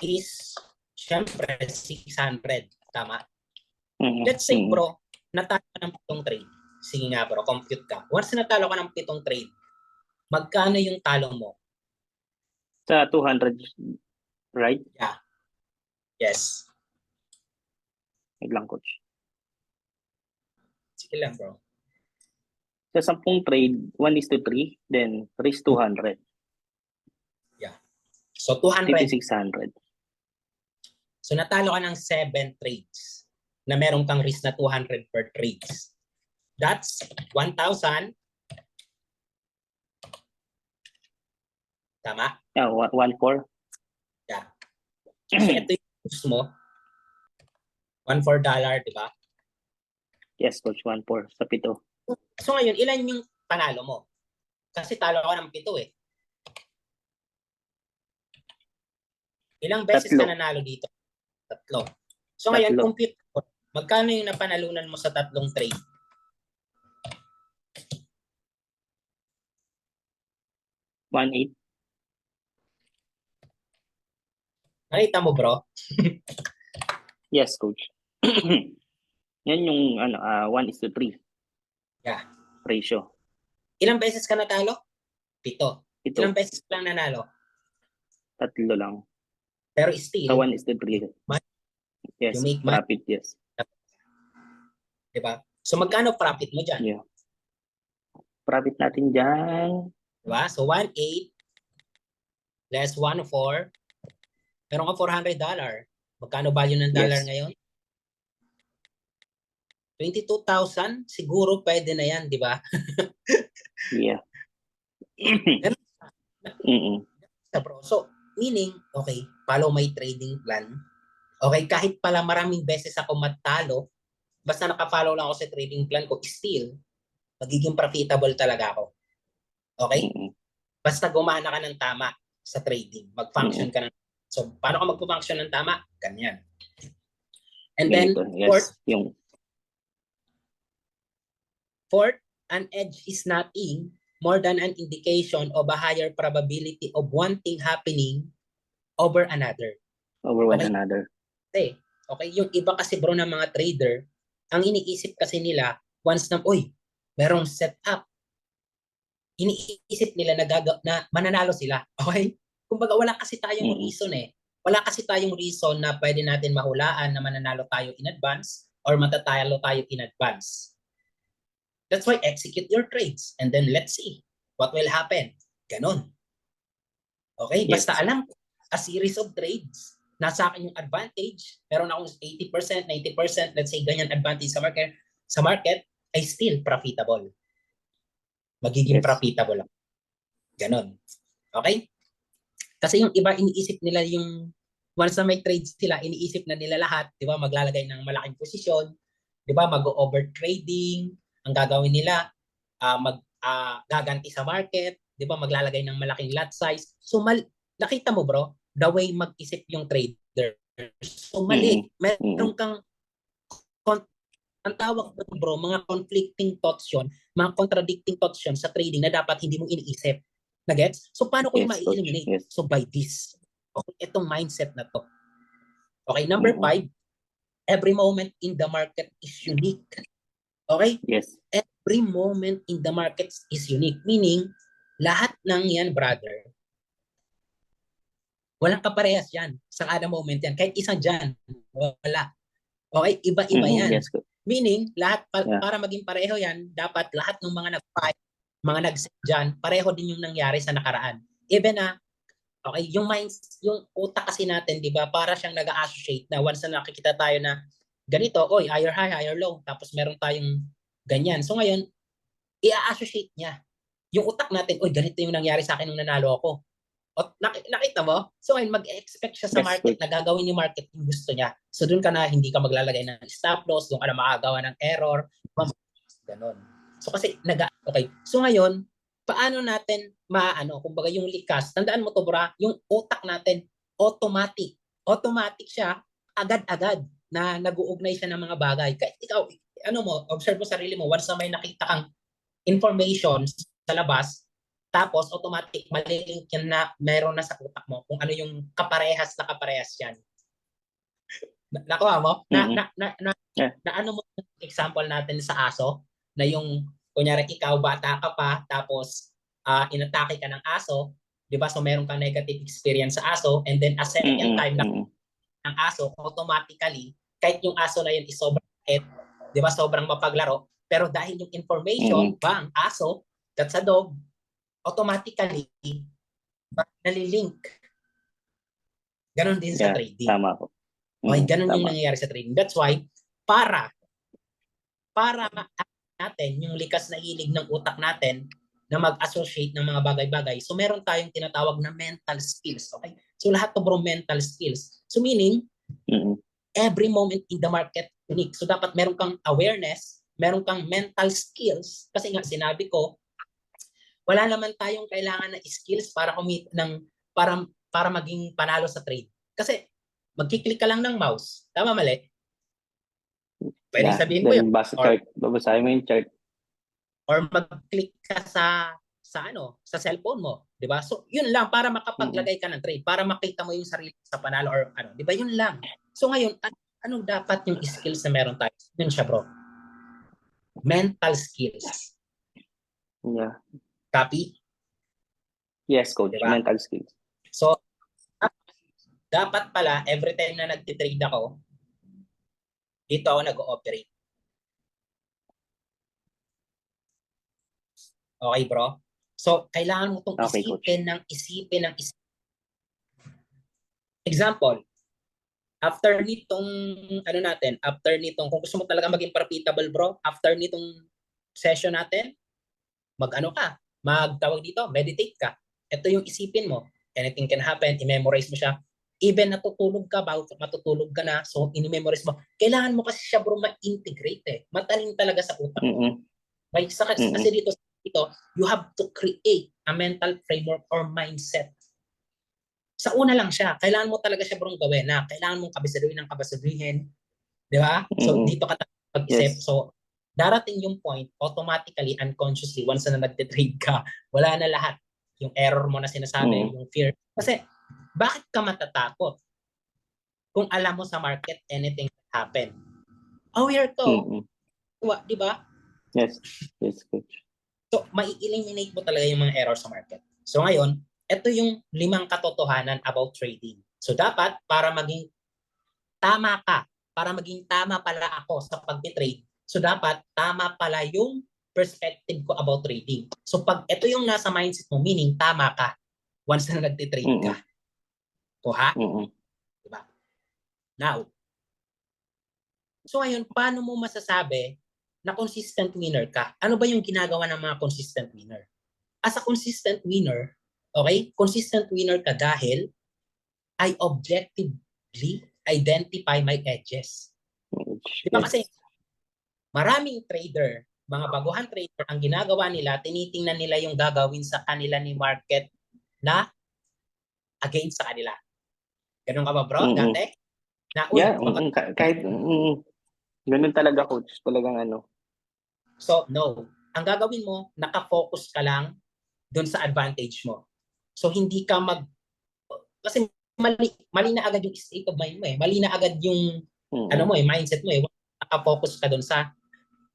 Speaker 1: is, syempre, 600. Tama? Let's say, bro, natalo ka ng 7 trade. Sige nga, bro, compute ka. Once natalo ka ng 7 trade, magkano yung talo mo?
Speaker 2: Sa 200, right?
Speaker 1: Yeah. Yes.
Speaker 2: Wait lang, coach.
Speaker 1: Sige lang, bro.
Speaker 2: Sa 10 trade, 1:3, then risk 200.
Speaker 1: Yeah. So, 200.
Speaker 2: 600.
Speaker 1: So, natalo ka ng 7 trades na meron kang risk na 200 per trades. That's 1,000. Tama?
Speaker 2: Yeah, 1,4.
Speaker 1: Yeah. Kasi ito yung risk mo. $1,4, di ba?
Speaker 2: Yes, coach, 1,4 sa 7.
Speaker 1: So ngayon, ilan yung panalo mo? Kasi talo ka ng 7 eh. Ilang beses
Speaker 2: 3.
Speaker 1: ka nanalo dito? 3. So ngayon,
Speaker 2: 3.
Speaker 1: compute mo. Magkano yung napanalunan mo sa 3 trade?
Speaker 2: $1,800.
Speaker 1: Nakita mo, bro?
Speaker 2: Yes, coach. Yan yung 1:3.
Speaker 1: Yeah.
Speaker 2: Ratio.
Speaker 1: Ilang beses ka natalo? 7.
Speaker 2: 7.
Speaker 1: Ilang beses ka lang nanalo?
Speaker 2: 3 lang.
Speaker 1: Pero still,
Speaker 2: Sa 1:3. Yes,
Speaker 1: you make
Speaker 2: profit, yes.
Speaker 1: Diba? So magkano profit mo dyan?
Speaker 2: Yeah. Profit natin dyan.
Speaker 1: Diba? So 1,800 less 1,400. Meron ka $400. Magkano value ng dollar ngayon? 22,000. Siguro pwede na yan, di ba?
Speaker 2: Yeah.
Speaker 1: So, meaning, okay, follow my trading plan. Okay, kahit pala maraming beses ako matalo, basta nakafollow lang ako sa trading plan ko, still, magiging profitable talaga ako. Okay? Basta gumana ka ng tama sa trading. Mag-function ka ng So, paano ka magpo-function ng tama? Ganyan. And then,
Speaker 2: Ganito. Yes.
Speaker 1: fourth, an edge is nothing more than an indication of a higher probability of one thing happening over another.
Speaker 2: Over one another.
Speaker 1: Okay, yung iba kasi bro ng mga trader, ang iniisip kasi nila, once na, merong setup, iniisip nila na mananalo sila. Okay? Kumbaga, wala kasi tayong reason Wala kasi tayong reason na pwede natin mahulaan na mananalo tayo in advance or matatalo tayo in advance. That's why execute your trades and then let's see what will happen. Ganon. Okay?
Speaker 2: Yes.
Speaker 1: Basta alam ko, a series of trades, nasa akin yung advantage, meron akong 80%, 90%, let's say ganyan advantage sa market, ay still profitable. Magiging profitable lang. Ganon. Okay? Kasi yung iba iniisip nila yung once na may trades sila, iniisip na nila lahat, 'di ba? Maglalagay ng malaking posisyon, 'di ba? Mag-over trading, ang gagawin nila gaganti sa market, 'di ba? Maglalagay ng malaking lot size. So nakita mo bro, the way mag-isip yung trader. So mali, meron kang ang tawag ko bro, mga conflicting thoughts yun, mga contradicting thoughts yun sa trading na dapat hindi mo iniisip. Nagets? So paano ko yung ma-eliminate?
Speaker 2: Yes.
Speaker 1: So by this. Okay, itong mindset na to. Okay, number 5, every moment in the market is unique. Okay?
Speaker 2: Yes.
Speaker 1: Every moment in the market is unique. Meaning, lahat ng yan, brother, walang kaparehas yan sa kada moment yan. Kahit isang dyan, wala. Okay? Iba-iba yan.
Speaker 2: Yes.
Speaker 1: Meaning, lahat para maging pareho yan, dapat lahat ng mga nag-fight, mga nag-set dyan, pareho din yung nangyari sa nakaraan. Even okay, yung utak kasi natin, di ba, para siyang nag-associate na once na nakikita tayo na ganito, higher high, higher low, tapos meron tayong ganyan. So ngayon, i-associate niya. Yung utak natin, ganito yung nangyari sa akin nung nanalo ako. O, nakita mo? So ngayon, mag-expect siya sa market na gagawin yung market yung gusto niya. So doon ka na, hindi ka maglalagay ng stop loss, doon ka na makagawa ng error. Ganon. So kasi, okay. So ngayon, paano natin kumbaga yung likas, tandaan mo to bra, yung utak natin, automatic siya, agad-agad na nag-uugnay siya ng mga bagay. Kahit ikaw, observe mo sarili mo, once na may nakita kang information sa labas, tapos automatic malilink yan na meron na sa utak mo kung ano yung kaparehas yan. Nakuha mo? Na ano mo example natin sa aso, na yung kunyari ikaw bata ka pa, tapos inatake ka ng aso, 'di ba? So meron kang negative experience sa aso, and then a second time ng aso, automatically kahit yung aso na yun is sobrang hit, 'di ba? Sobrang mapaglaro, pero dahil yung information bang aso, that's a dog, automatically nalilink. Ganon din sa trading.
Speaker 2: Tama po.
Speaker 1: Okay, ganon yung nangyayari sa trading. That's why, para natin yung likas na hilig ng utak natin na mag-associate ng mga bagay-bagay. So meron tayong tinatawag na mental skills. Okay? So lahat to bro mental skills. So meaning, every moment in the market unique. So dapat meron kang awareness, meron kang mental skills. Kasi nga sinabi ko, wala naman tayong kailangan na skills para para maging panalo sa trade. Kasi magkiklik ka lang ng mouse. Tama mali? Pwede sabihin mo yun.
Speaker 2: Babasahin mo yung chart.
Speaker 1: Or mag-click ka sa cellphone mo, 'di ba? So, yun lang para makapaglagay ka ng trade, para makita mo yung sarili sa panalo or 'di ba? Yun lang. So ngayon, ano dapat yung skills na meron tayo? Yun siya, bro. Mental skills.
Speaker 2: Yeah.
Speaker 1: Copy?
Speaker 2: Yes, coach. Diba? Mental skills.
Speaker 1: So, dapat pala, every time na nagtitrade ako, dito ako nag-ooperate. Okay, bro? So, kailangan mo itong isipin ng Example, after nitong, kung gusto mo talaga maging profitable, bro, after nitong session natin, magtawag dito, meditate ka. Ito yung isipin mo. Anything can happen, i-memorize mo siya. Even matutulog ka na, so in-memorize mo. Kailangan mo kasi siya, bro, ma-integrate Mataling talaga sa utak mo. Kasi dito, you have to create a mental framework or mindset. Sa una lang siya. Kailangan mo talaga siya bro gawin na kailangan mong kabasaduhin. Di ba? So,
Speaker 2: Mm-mm.
Speaker 1: dito ka mag-isip.
Speaker 2: Yes.
Speaker 1: So, darating yung point, automatically, unconsciously, once na nagtitrade ka, wala na lahat. Yung error mo na sinasabi,
Speaker 2: Mm-mm.
Speaker 1: yung fear. Kasi, bakit ka matatakot? Kung alam mo sa market, anything can happen. Aware to,
Speaker 2: Mm-mm.
Speaker 1: di ba?
Speaker 2: Yes. Yes, coach.
Speaker 1: So, mai-eliminate mo talaga yung mga error sa market. So, ngayon, ito yung 5 katotohanan about trading. So, dapat, para maging tama ka, para maging tama pala ako sa pag-trade, so dapat tama pala yung perspective ko about trading. So pag ito yung nasa mindset mo, meaning tama ka once na nagtitrade ka.
Speaker 2: Mm-mm.
Speaker 1: Kuha?
Speaker 2: Mm-mm.
Speaker 1: Diba? Now, so ngayon, paano mo masasabi na consistent winner ka? Ano ba yung ginagawa ng mga consistent winner? As a consistent winner, okay, consistent winner ka dahil I objectively identify my edges. Di ba kasi
Speaker 2: Yes.
Speaker 1: maraming trader, mga baguhan trader, ang ginagawa nila, tinitingnan nila yung gagawin sa kanila ni market na against sa kanila. Ganun ka ba bro,
Speaker 2: Mm-mm.
Speaker 1: dati? Na, uy,
Speaker 2: Yeah, kahit ganun talaga, coach. Talagang ano.
Speaker 1: so no. Ang gagawin mo, nakafocus ka lang dun sa advantage mo. So hindi ka kasi mali na agad yung state of mind mo eh. Mali na agad yung ano
Speaker 2: Mm-mm.
Speaker 1: mo eh, mindset mo eh. Nakafocus ka dun sa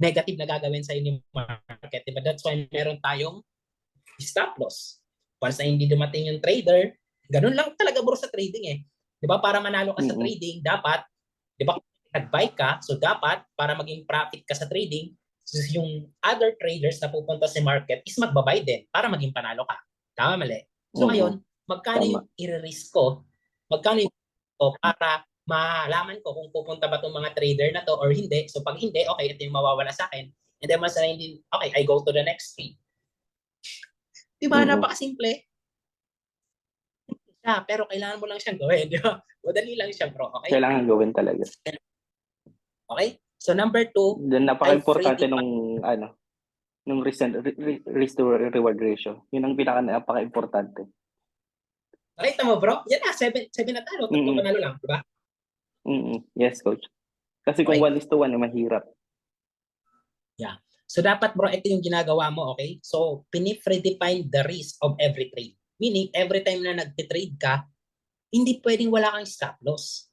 Speaker 1: negative na gagawin sa ni market. Diba? That's why meron tayong stop loss. Once na hindi dumating yung trader, ganun lang talaga bro sa trading eh. 'Di ba? Para manalo ka sa
Speaker 2: Mm-mm.
Speaker 1: trading, dapat 'di ba nag-buy ka, so dapat para maging profit ka sa trading, so yung other traders na pupunta sa market is magbabay din para maging panalo ka. Tama mali. So
Speaker 2: Mm-mm.
Speaker 1: ngayon, magkano
Speaker 2: Tama.
Speaker 1: yung i-risk ko? Magkano yung ko para malaman ko kung pupunta ba itong mga trader na to or hindi. So pag hindi, okay, ito yung mawawala sa akin. And then mas hindi, okay, I go to the next trade. Di ba?
Speaker 2: Mm-mm.
Speaker 1: Napakasimple siya, pero kailangan mo lang siyang gawin, di ba? Madali lang siya, bro. Okay?
Speaker 2: Kailangan gawin talaga.
Speaker 1: Okay? So number 2,
Speaker 2: Then
Speaker 1: I
Speaker 2: napaka-importante
Speaker 1: freely
Speaker 2: nung ano, nung risk to reward ratio. Yun ang napaka-importante.
Speaker 1: nakita mo, bro? Yan na, 7 na talo, 3
Speaker 2: Mm-mm.
Speaker 1: panalo lang, di ba?
Speaker 2: Mm-mm. Yes, coach. Kasi kung
Speaker 1: Okay?
Speaker 2: 1:1, mahirap.
Speaker 1: Yeah. So dapat, bro, ito yung ginagawa mo, okay? So, pinif-redefine the risk of every trade. Meaning, every time na nag-trade ka, hindi pwedeng wala kang stop loss.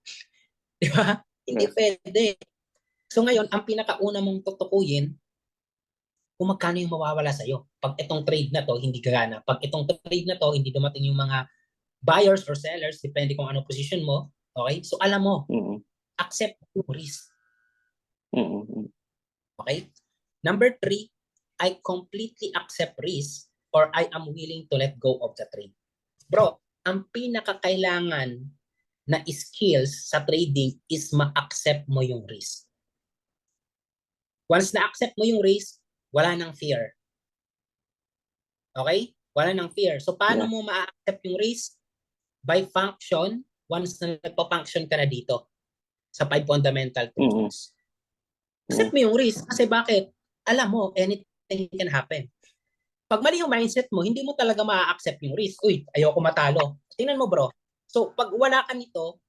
Speaker 1: Di ba? Hindi
Speaker 2: Yes.
Speaker 1: pwede. So ngayon, ang pinakauna mong tutukuyin, kung magkano yung mawawala sa'yo. Pag itong trade na to, hindi gagana. Pag itong trade na to, hindi dumating yung mga buyers or sellers, depende kung ano position mo. Okay? So alam mo,
Speaker 2: Mm-mm.
Speaker 1: accept yung risk.
Speaker 2: Mm-mm.
Speaker 1: Okay? Number 3, I completely accept risk or I am willing to let go of the trade. Bro, ang pinakakailangan na skills sa trading is ma-accept mo yung risk. Once na-accept mo yung risk, wala nang fear. Okay? Wala nang fear. So paano
Speaker 2: Yeah.
Speaker 1: mo ma-accept yung risk? By function, once na nagpa-function ka na dito sa 5 fundamental
Speaker 2: Mm-mm.
Speaker 1: truths. Accept mo yung risk. Kasi bakit? Alam mo, anything can happen. Pag mali yung mindset mo, hindi mo talaga ma-accept yung risk. Uy, ayoko matalo. Tingnan mo bro. So pag wala ka nito,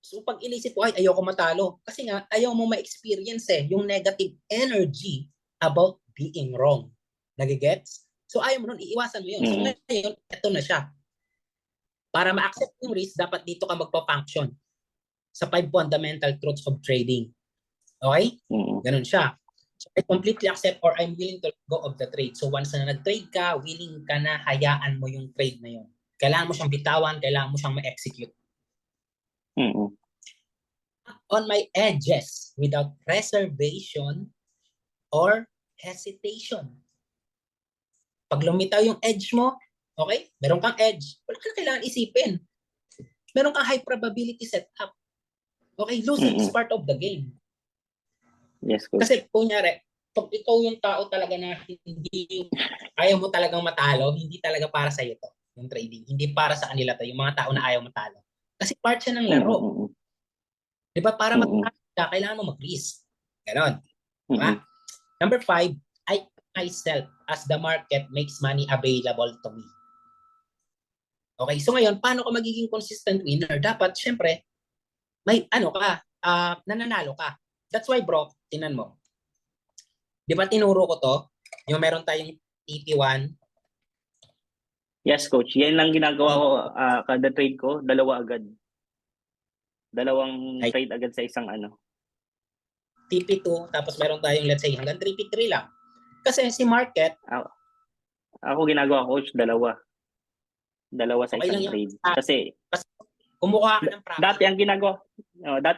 Speaker 1: so pag inisip mo, ay ayoko matalo. Kasi nga, ayaw mo ma-experience yung negative energy about being wrong. Nagigets? So ayaw mo nun, iiwasan mo yun. So
Speaker 2: Mm-mm.
Speaker 1: ngayon, ito na siya. Para ma-accept yung risk, dapat dito ka magpa-function sa 5 fundamental truths of trading. Okay?
Speaker 2: Mm-mm.
Speaker 1: Ganun siya. So I completely accept or I'm willing to let go of the trade. So once na nag-trade ka, willing ka na hayaan mo yung trade na yun. Kailangan mo siyang bitawan, kailangan mo siyang ma-execute.
Speaker 2: Mm-mm.
Speaker 1: On my edges without reservation or hesitation. Pag lumitaw yung edge mo, okay? Meron kang edge. Wala ka na kailangan isipin. Meron kang high probability setup. Okay, losing is
Speaker 2: Mm-mm.
Speaker 1: part of the game.
Speaker 2: Yes, coach.
Speaker 1: Kasi kunyari, pag ikaw yung tao talaga na hindi, ayaw mo talagang matalo, hindi talaga para sa'yo to, yung trading. Hindi para sa kanila to, yung mga tao na ayaw matalo. Kasi part siya ng laro.
Speaker 2: Mm-mm.
Speaker 1: Di ba? Para
Speaker 2: Mm-mm.
Speaker 1: matalo ka, kailangan mo mag-risk. Ganon. Diba?
Speaker 2: Mm-mm.
Speaker 1: Number 5, I myself as the market makes money available to me. Okay, so ngayon, paano ka magiging consistent winner? Dapat, syempre, may ano ka, nananalo ka. That's why, bro, tinan mo. Di ba tinuro ko to? Yung meron tayong TP1.
Speaker 2: Yes, coach. Yan lang ginagawa ko kada trade ko, dalawa agad. Dalawang
Speaker 1: Ay.
Speaker 2: trade agad sa isang
Speaker 1: TP2, tapos meron tayong, let's say, hanggang 3P3 lang. Kasi si market,
Speaker 2: ako ginagawa ko, coach, dalawa. Dalawa sa
Speaker 1: okay
Speaker 2: isang
Speaker 1: lang
Speaker 2: trade.
Speaker 1: yan.
Speaker 2: Kasi
Speaker 1: kumukuha ka ng profit.
Speaker 2: Dati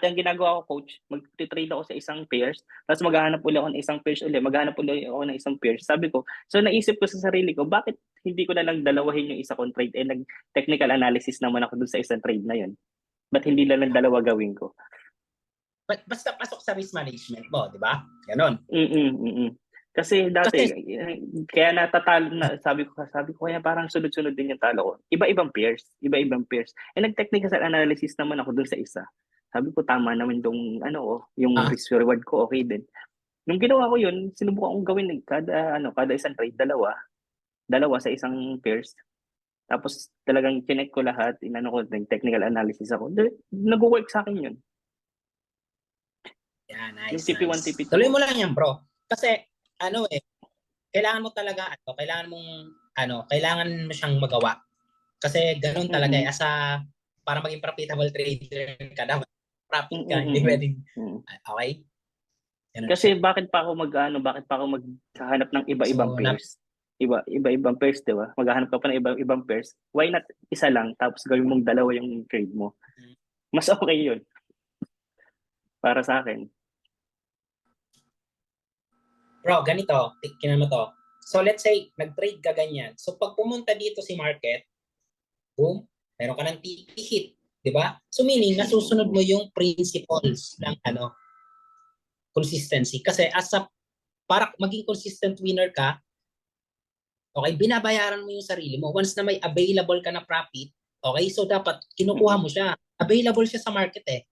Speaker 2: ang ginagawa ko, coach, mag-trade ako sa isang pairs, tapos maghahanap ulit ako ng isang pairs ulit, maghahanap ulit ako ng isang pairs. Sabi ko, so naisip ko sa sarili ko, bakit hindi ko na lang dalawahin yung isa kong trade? Nag-technical analysis naman ako dun sa isang trade na yun. Ba't hindi lang ng dalawa gawin ko?
Speaker 1: Basta pasok sa risk management mo, di ba? Ganon.
Speaker 2: Kasi dati, kaya natatalo na, sabi ko kaya parang sunod-sunod din yung talo ko. Iba-ibang pairs. Nag-technical analysis naman ako dun sa isa. Sabi ko, tama naman yung risk reward ko, okay din. Nung ginawa ko yun, sinubukan kong gawin kada isang trade, dalawa sa isang pairs. Tapos talagang chinek ko lahat, technical analysis ako. Nag-work sa akin yun.
Speaker 1: Yeah, nice.
Speaker 2: Yung TP1, TP2.
Speaker 1: Tuloy mo lang yan, bro. Kasi, kailangan mo talaga, kailangan mo siyang magawa. Kasi ganun talaga, para maging profitable trader ka, dapat profit ka, hindi pwedeng, okay? Ganun
Speaker 2: kasi
Speaker 1: siya.
Speaker 2: bakit pa ako maghahanap ng iba-ibang pairs? Iba-ibang pairs, di ba? Maghahanap ka pa ng iba-ibang pairs. Why not isa lang, tapos gawin mong dalawa yung trade mo? Mas okay yun. Para sa akin.
Speaker 1: Bro, ganito, tikinan mo to. So let's say, nag-trade ka ganyan. So pag pumunta dito si market, boom, meron ka ng TP hit, di ba? So meaning, nasusunod mo yung principles ng consistency. Kasi para maging consistent winner ka, okay, binabayaran mo yung sarili mo. Once na may available ka na profit, okay, so dapat kinukuha mo siya. Available siya sa market eh.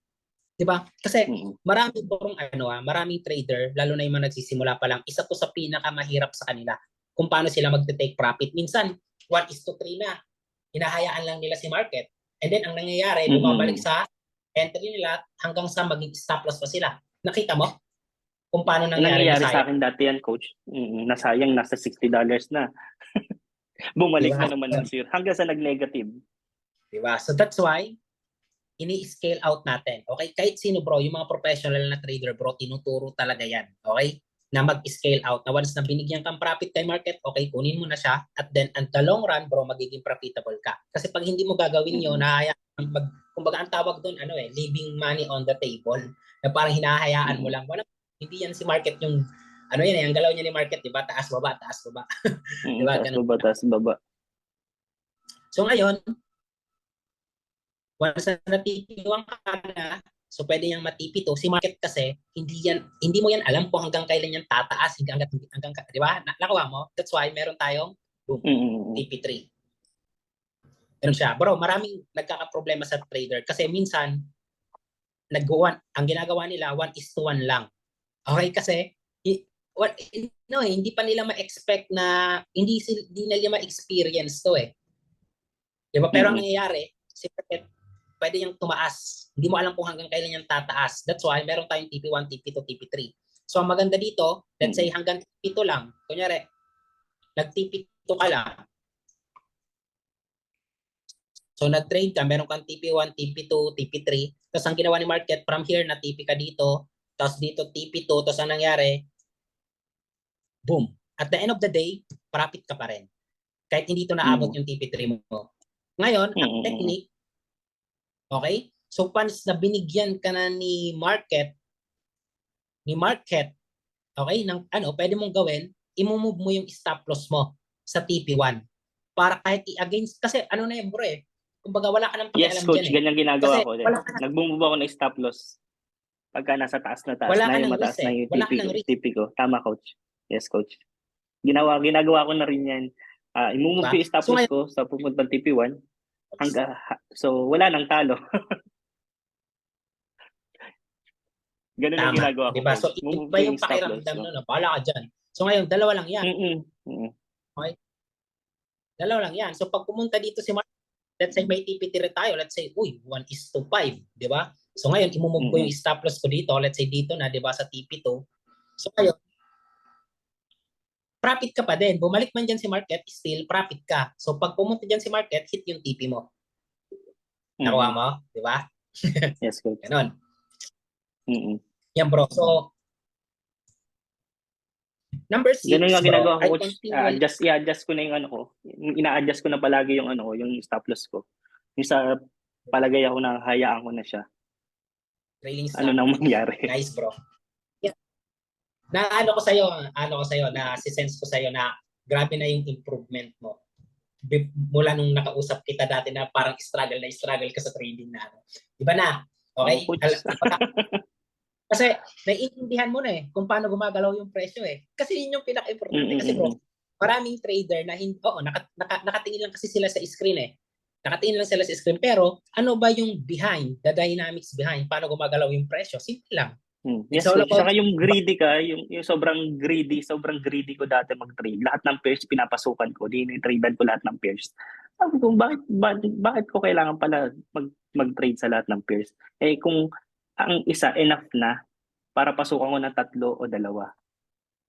Speaker 1: 'Di ba? Kasi maraming trader, lalo na yung mga nagsisimula pa lang, isa to sa pinakamahirap sa kanila kung paano sila magte-take profit. Minsan 1:3 na. Hinahayaan lang nila si market. And then ang nangyayari, bumabalik sa entry nila hanggang sa maging stop loss pa sila. Nakita mo? Kung paano nangyari
Speaker 2: sa akin dati yan, coach. Nasayang, nasa $60 na. Bumalik na naman ng zero hanggang sa nag-negative.
Speaker 1: Diba? So that's why ini-scale out natin. Okay? Kahit sino bro, yung mga professional na trader bro, tinuturo talaga yan. Okay? Na mag-scale out. Na once na binigyan kang profit kay market, okay, kunin mo na siya. At then, at the long run, bro, magiging profitable ka. Kasi pag hindi mo gagawin yun, kumbaga ang tawag doon, leaving money on the table. Na parang hinahayaan mo lang. Hindi yan si market yung, ang galaw niya ni market, di ba? Taas, baba, taas, baba.
Speaker 2: Diba? Taas, baba.
Speaker 1: So ngayon, once na natitiwang ka na, so pwede niyang matipito. Si market kasi, hindi mo yan alam kung hanggang kailan yan tataas, hanggang di ba? Nakuha mo? That's why meron tayong TP3. Ganun siya. Bro, maraming nagkakaproblema sa trader kasi minsan, ang ginagawa nila, 1:1 lang. Okay, kasi, hindi pa nila ma-expect na, hindi nila ma-experience to eh. Diba? Pero ang nangyayari, si market, pwede yung tumaas. Hindi mo alam kung hanggang kailan yung tataas. That's why meron tayong TP1, TP2, TP3. So ang maganda dito, let's say hanggang TP2 lang. Kunyari, nag-TP2 ka lang. So nag-trade ka, meron kang TP1, TP2, TP3. Tapos ang ginawa ni market, from here na TP ka dito, tapos dito TP2, tapos ang nangyari, boom. At the end of the day, profit ka pa rin. Kahit hindi ito naabot yung TP3 mo. Ngayon, ang technique, okay? So once na binigyan ka na ni market, okay, pwede mong gawin, i-move mo yung stop loss mo sa TP1. Para kahit i-against, kasi na yun bro eh. Kumbaga wala ka nang pakialam dyan.
Speaker 2: Yes, coach, ganyan ginagawa ko. Nag-move ako ng stop loss. Pagka nasa taas na yung mataas na yung TP ko. Tama, coach. Yes, coach. Ginagawa ko na rin yan. I-move ko yung stop loss ko sa pupuntang TP1. So, wala nang talo. Ganun ang ginagawa ko.
Speaker 1: Diba? So, iba yung pakiramdam nun. Bahala ka dyan. So, ngayon, dalawa lang yan. Okay? Dalawa lang yan. So, pag pumunta dito si market, let's say may TP3 tayo, let's say, 1:5, di ba? So ngayon, imumove ko yung stop loss ko dito, let's say dito na, di ba, sa TP2. So ngayon, profit ka pa din. Bumalik man dyan si market, still profit ka. So pag pumunta dyan si market, hit yung TP mo. Nakuha mo, di ba?
Speaker 2: Yes, coach.
Speaker 1: Ganon. Yan bro. So, number 6,
Speaker 2: ganun yung ginagawa ko, coach.
Speaker 1: continually...
Speaker 2: I-adjust ko na yung ano ko. Ina-adjust ko na palagi yung ano ko, yung stop loss ko. Yung sa palagay ako na hayaan ko na siya.
Speaker 1: Trailing stop.
Speaker 2: Ano nang mangyari?
Speaker 1: Nice, bro. Yeah. Na si-sense ko sa'yo na grabe na yung improvement mo. Mula nung nakausap kita dati na parang struggle ka sa trading na ano. Iba na. Okay? Kasi naiintindihan mo na kung paano gumagalaw yung presyo Kasi yun yung pinaka-importante. Kasi bro, maraming trader na nakatingin lang kasi sila sa screen Nakatingin lang sila sa screen. Pero ano ba yung behind, the dynamics behind, paano gumagalaw yung presyo? Simple lang.
Speaker 2: Yes, saka yung greedy ka, yung sobrang greedy ko dati mag-trade. Lahat ng pairs pinapasukan ko, dinitradean ko lahat ng pairs. Sabi ko, bakit ko kailangan pala mag-trade sa lahat ng pairs? Kung ang isa enough na para pasukan ko ng 3 o 2.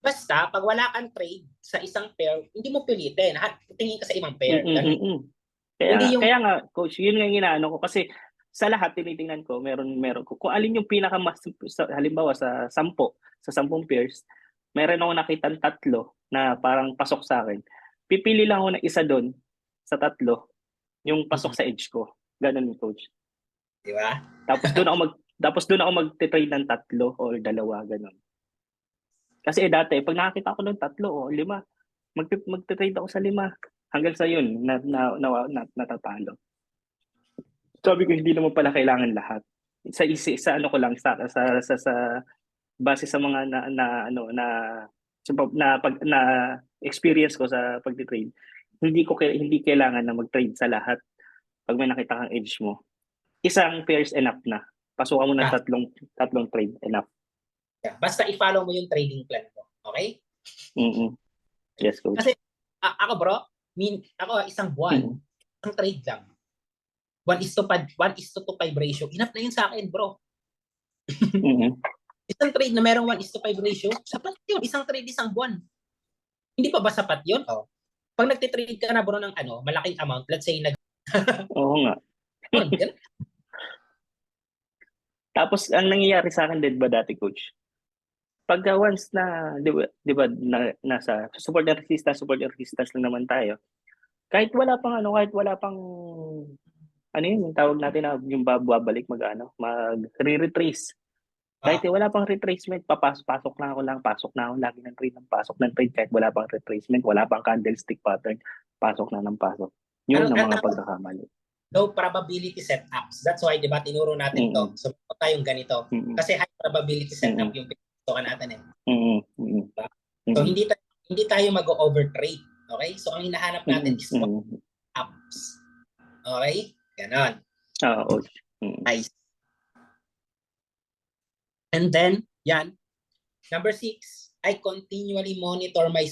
Speaker 1: Basta, pag wala kang trade sa isang pair, hindi mo pilitin. Tingin ka sa ibang pair.
Speaker 2: Kaya nga, coach, yun nga yung inaano ko. Kasi sa lahat, tinitingnan ko, meron ko. Kung alin yung halimbawa sa 10 pairs, meron ako nakita 3 na parang pasok sa akin. Pipili lang ako ng isa doon sa 3, yung pasok sa edge ko. Ganun, coach.
Speaker 1: Di ba?
Speaker 2: Tapos doon ako mag-trade ng 3 o 2, ganun. Kasi dati, pag nakakita ko ng 3 o 5, mag-trade ako sa 5 hanggang sa yun natatalo. Sabi ko, hindi naman pala kailangan lahat. Sa ano ko lang sa base sa mga na experience ko sa pagti-trade. Hindi kailangan na mag-trade sa lahat pag may nakita kang edge mo. Isang pairs enough na. Pasukan mo ng 3 trade enough.
Speaker 1: Yeah. Basta i-follow mo yung trading plan mo. Okay?
Speaker 2: Yes, coach.
Speaker 1: Kasi ako bro, ako isang buwan, isang trade lang. 1:5 ratio. Enough na yun sa akin, bro. Isang trade na merong 1:5 ratio, sapat yun. Isang trade, isang buwan. Hindi pa ba sapat yun? Pag nagtitrade ka na bro ng malaking amount, let's say
Speaker 2: Oo nga. Tapos ang nangyayari sa akin din ba dati, coach? Pagka once na, di ba nasa support and resistance lang naman tayo. Kahit wala pang yung tawag natin na yung babalik mag-re-retrace. Kahit wala pang retracement, pasok na ako lagi ng trade kahit wala pang retracement, wala pang candlestick pattern, pasok na ng pasok. Yun ang mga pagkakamali.
Speaker 1: Low probability setups. That's why, di ba, tinuro natin to. So, tayong ganito. Kasi high probability setup yung pinasukan natin So, hindi tayo mag-overtrade. Okay? So, ang hinahanap natin is ups. Okay? Ganon. Nice. And then, yan. Number 6, I continually monitor my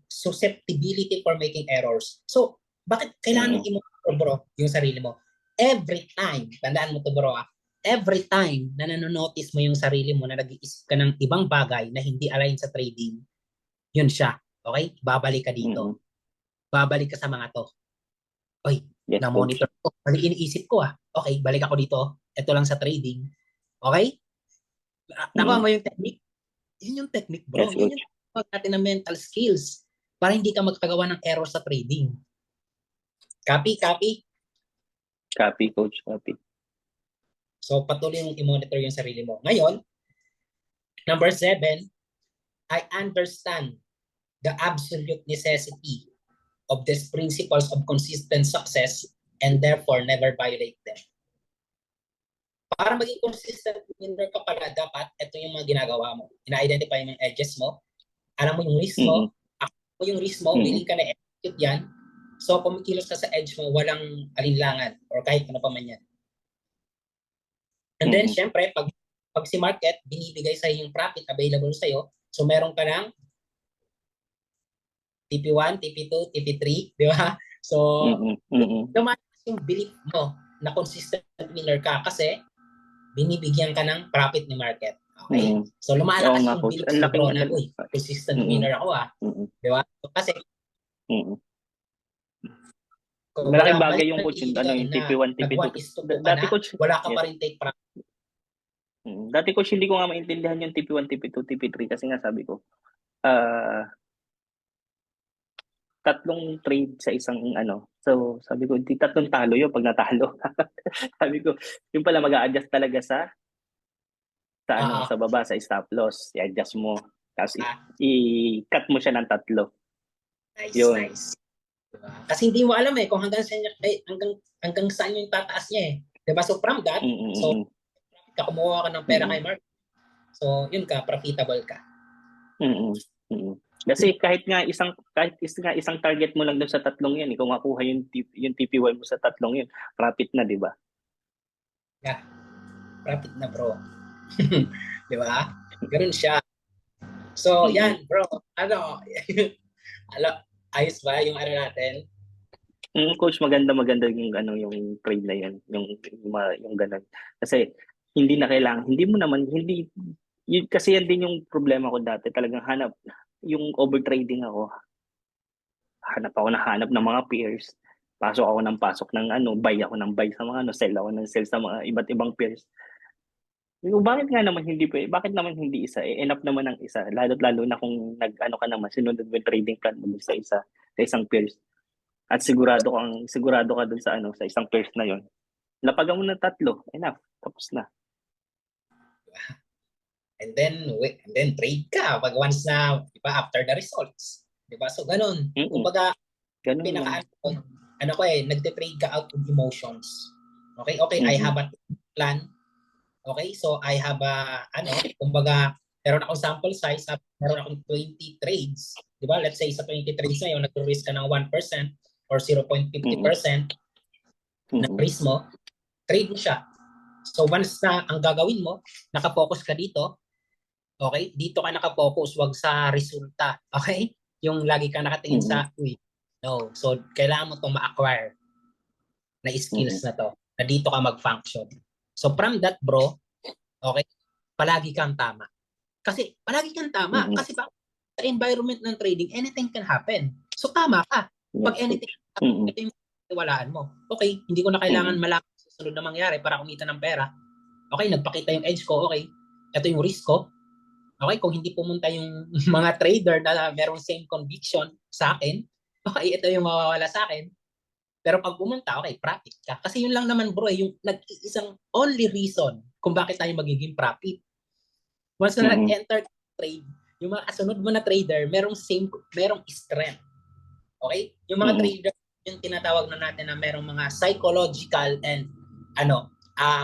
Speaker 1: susceptibility for making errors. So, bakit kailangan i-monitor, bro, yung sarili mo? Every time, tandaan mo to, bro, every time na nanonotice mo yung sarili mo na nag-iisip ka ng ibang bagay na hindi align sa trading, yun siya. Okay? Babalik ka dito. Babalik ka sa mga to. Oy, na-monitor ko. Mali iniisip ko Okay, balik ako dito. Ito lang sa trading. Okay? Nakuha mo yung technique? Yun yung technique, bro.
Speaker 2: Yes,
Speaker 1: yun yung pag natin ng mental skills para hindi ka magkagawa ng error sa trading. Copy?
Speaker 2: Copy, coach. Copy.
Speaker 1: So, patuloy mong i-monitor yung sarili mo. Ngayon, number 7, I understand the absolute necessity of these principles of consistent success and therefore never violate them. Para maging consistent winner ka pala, dapat ito yung mga ginagawa mo. Ina-identify mo yung edges mo, alam mo yung risk mo, willing ka na execute yan. So, kumikilos ka sa edge mo, walang alinlangan or kahit ano pa man yan. And then, syempre, pag si market, binibigay sa'yo yung profit available sa'yo, so meron ka ng TP1, TP2, TP3, di ba? So, dumaan yung belief mo na consistent winner ka kasi binibigyan ka ng profit ni market. Okay? So lumalakas yung
Speaker 2: coach.
Speaker 1: belief mo bro na, uy, consistent winner ako Di ba? So, kasi kung
Speaker 2: malaking
Speaker 1: wala
Speaker 2: bagay yung coach, yung TP1, TP2. Dati coach,
Speaker 1: wala ka pa rin take profit.
Speaker 2: Dati coach, hindi ko nga maintindihan yung TP1, TP2, TP3 kasi nga sabi ko, tatlong trade sa isang So, sabi ko, hindi tatlong talo yun pag natalo. Sabi ko, yung pala mag-a-adjust talaga sa baba, sa stop loss. I-adjust mo. Tapos i-cut mo siya ng tatlo.
Speaker 1: Nice. Diba? Kasi hindi mo alam kung hanggang saan yung tataas niya Diba? So from that, so kumuha ka ng pera kay Mark. So yun ka, profitable ka.
Speaker 2: Kasi kahit isang target mo lang doon sa tatlong yan, kung makuha yung TP1 mo sa tatlong yun, profit na, di ba?
Speaker 1: Yeah. Profit na, bro. Di ba? Ganun siya. So, yan, bro. Ayos ba yung natin?
Speaker 2: Coach, maganda yung yung trade na yan, yung ganun. Kasi hindi na kailangan, kasi yan din yung problema ko dati, talagang yung overtrading ako. Hanap ng mga peers. Pasok ako ng buy ako ng buy sa mga sell ako ng sell sa mga iba't ibang peers. Bakit naman hindi isa? Enough naman ang isa. Lalo na kung ka naman, sinunod mo yung trading plan mo sa isang peers. At sigurado ka dun sa isang peers na yon. Lapagan mo ng tatlo, enough. Tapos na.
Speaker 1: And then trade ka pag once na, di ba, after the results. Di ba? So, ganun. Kumbaga, nagte-trade ka out of emotions. Okay, I have a plan. Okay, so I have kumbaga, meron akong sample size, meron akong 20 trades. Di ba? Let's say sa 20 trades na yun, nag-risk ka ng 1% or 0.50% na risk mo, trade mo siya. So once na ang gagawin mo, nakafocus ka dito, okay? Dito ka nakafocus, wag sa resulta. Okay? Yung lagi ka nakatingin sa, no. So kailangan mo itong ma-acquire na skills na to, na dito ka mag-function. So from that, bro, okay, palagi kang tama. Kasi palagi kang tama. Kasi sa environment ng trading, anything can happen. So tama ka. Pag anything happen, ito yung walaan mo. Okay, hindi ko na kailangan malaman sa susunod na mangyari para kumita ng pera. Okay, nagpakita yung edge ko. Okay, ito yung risk ko. Okay, kung hindi pumunta yung mga trader na merong same conviction sa akin, okay, ito yung mawawala sa akin. Pero pag pumunta, okay, profit ka. Kasi yun lang naman, bro, yung nag-iisang only reason kung bakit tayo magiging profit. Once na nag-enter trade, yung mga kasunod mo na trader, merong strength. Okay? Yung mga trader, yung tinatawag na natin na merong mga psychological and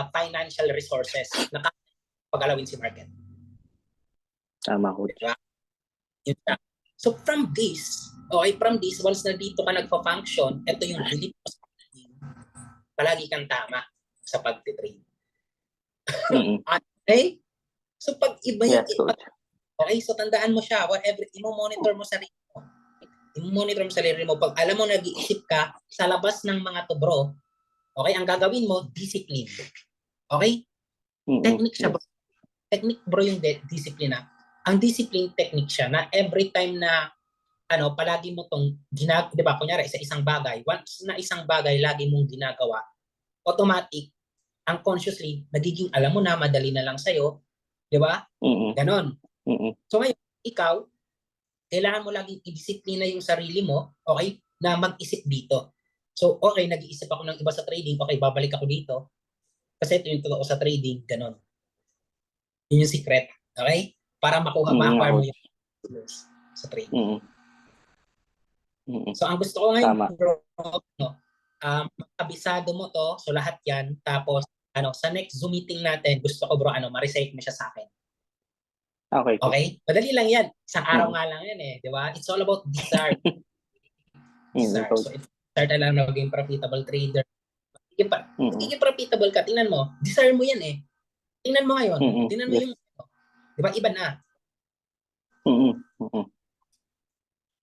Speaker 1: financial resources na pagalawin si market.
Speaker 2: Tama ko.
Speaker 1: Diba? So from this, once na dito ka nagpa-function, ito yung belief mo sa trading, palagi kang tama sa pag-trade. Okay? So pag iba yung okay, so tandaan mo siya, whatever, i-monitor mo sarili mo. I-monitor mo sarili mo. Pag alam mo nag-iisip ka sa labas ng mga to, bro, okay, ang gagawin mo, discipline. Okay? Technique siya, bro. Technique, bro, yung discipline. Ang discipline technique siya na every time na palagi mo tong di ba, kunyari sa isang bagay, once na isang bagay lagi mong ginagawa, automatic, unconsciously, nagiging alam mo na, madali na lang sa'yo, di ba? Ganon. So ngayon, ikaw, kailangan mo laging i-disiplina yung sarili mo, okay, na mag-isip dito. So, okay, nag-iisip ako ng iba sa trading, okay, babalik ako dito, kasi ito yung totoo sa trading, ganon. Yun yung secret, okay? Para ma-acquire mo yung sa trading. So, ang gusto ko ngayon, bro, kabisado mo to, so lahat yan, tapos, sa next Zoom meeting natin, gusto ko, bro, ma-recite mo siya sa akin. Okay? Madali lang yan. Isang araw nga lang yan di ba? It's all about desire. So, if desire na lang na maging profitable trader, magiging profitable ka, tingnan mo, desire mo yan Tingnan mo ngayon, tingnan mo yung, di ba, iba na.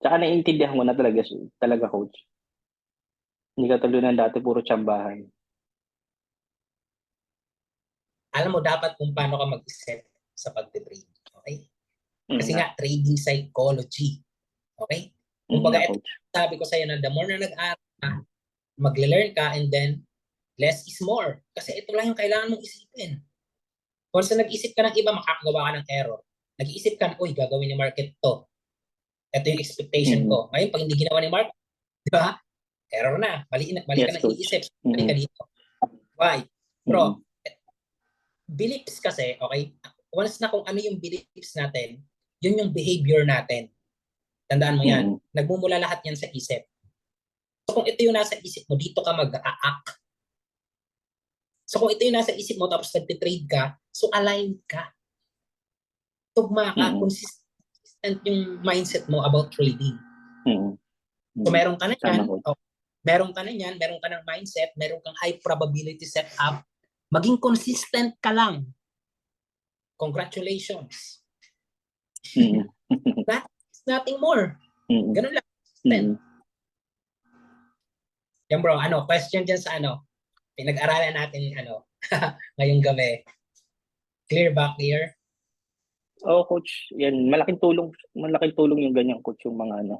Speaker 2: Tsaka naiintindihan mo na talaga coach. Hindi ka tuloy ng dati, puro tsambahan.
Speaker 1: Alam mo dapat kung paano ka mag-isip sa pagte-trade. Okay? Kasi
Speaker 2: Nga.
Speaker 1: nga, trading psychology. Okay?
Speaker 2: Nga,
Speaker 1: Kumbaga, ito
Speaker 2: coach.
Speaker 1: sabi ko sa'yo na the more na nag-aaral ka, magle-learn ka, and then less is more. Kasi ito lang yung kailangan mong isipin. Kung sa nag-isip ka ng iba, makakagawa ka ng error. Nag-iisip ka, uy, gagawin ni market to. Ito yung expectation
Speaker 2: Mm.
Speaker 1: ko. Ngayon, pag hindi ginawa ni market, di ba? Error na. Mali ka
Speaker 2: Yes,
Speaker 1: ng
Speaker 2: coach.
Speaker 1: iisip. Mali ka dito. Why?
Speaker 2: Mm.
Speaker 1: Bro, beliefs kasi, okay? Once na kung ano yung beliefs natin, yun yung behavior natin. Tandaan mo yan.
Speaker 2: Mm.
Speaker 1: Nagmumula lahat yan sa isip. So kung ito yung nasa isip mo, dito ka mag-a-act. So kung ito yung nasa isip mo tapos nagtitrade ka, so aligned ka. Tugma ka,
Speaker 2: Mm.
Speaker 1: consistent yung mindset mo about trading.
Speaker 2: Mm.
Speaker 1: So meron ka na
Speaker 2: Tama,
Speaker 1: yan,
Speaker 2: coach.
Speaker 1: meron ka na yan, meron ka ng mindset, meron kang high probability setup, maging consistent ka lang. Congratulations.
Speaker 2: Mm.
Speaker 1: That's nothing more.
Speaker 2: Mm.
Speaker 1: Ganun lang.
Speaker 2: Mm.
Speaker 1: Yan bro, question dyan sa pinag-aralan natin ngayong gabi. Clear ba? Clear?
Speaker 2: Oo, coach. Yan, malaking tulong yung ganyan, coach, yung mga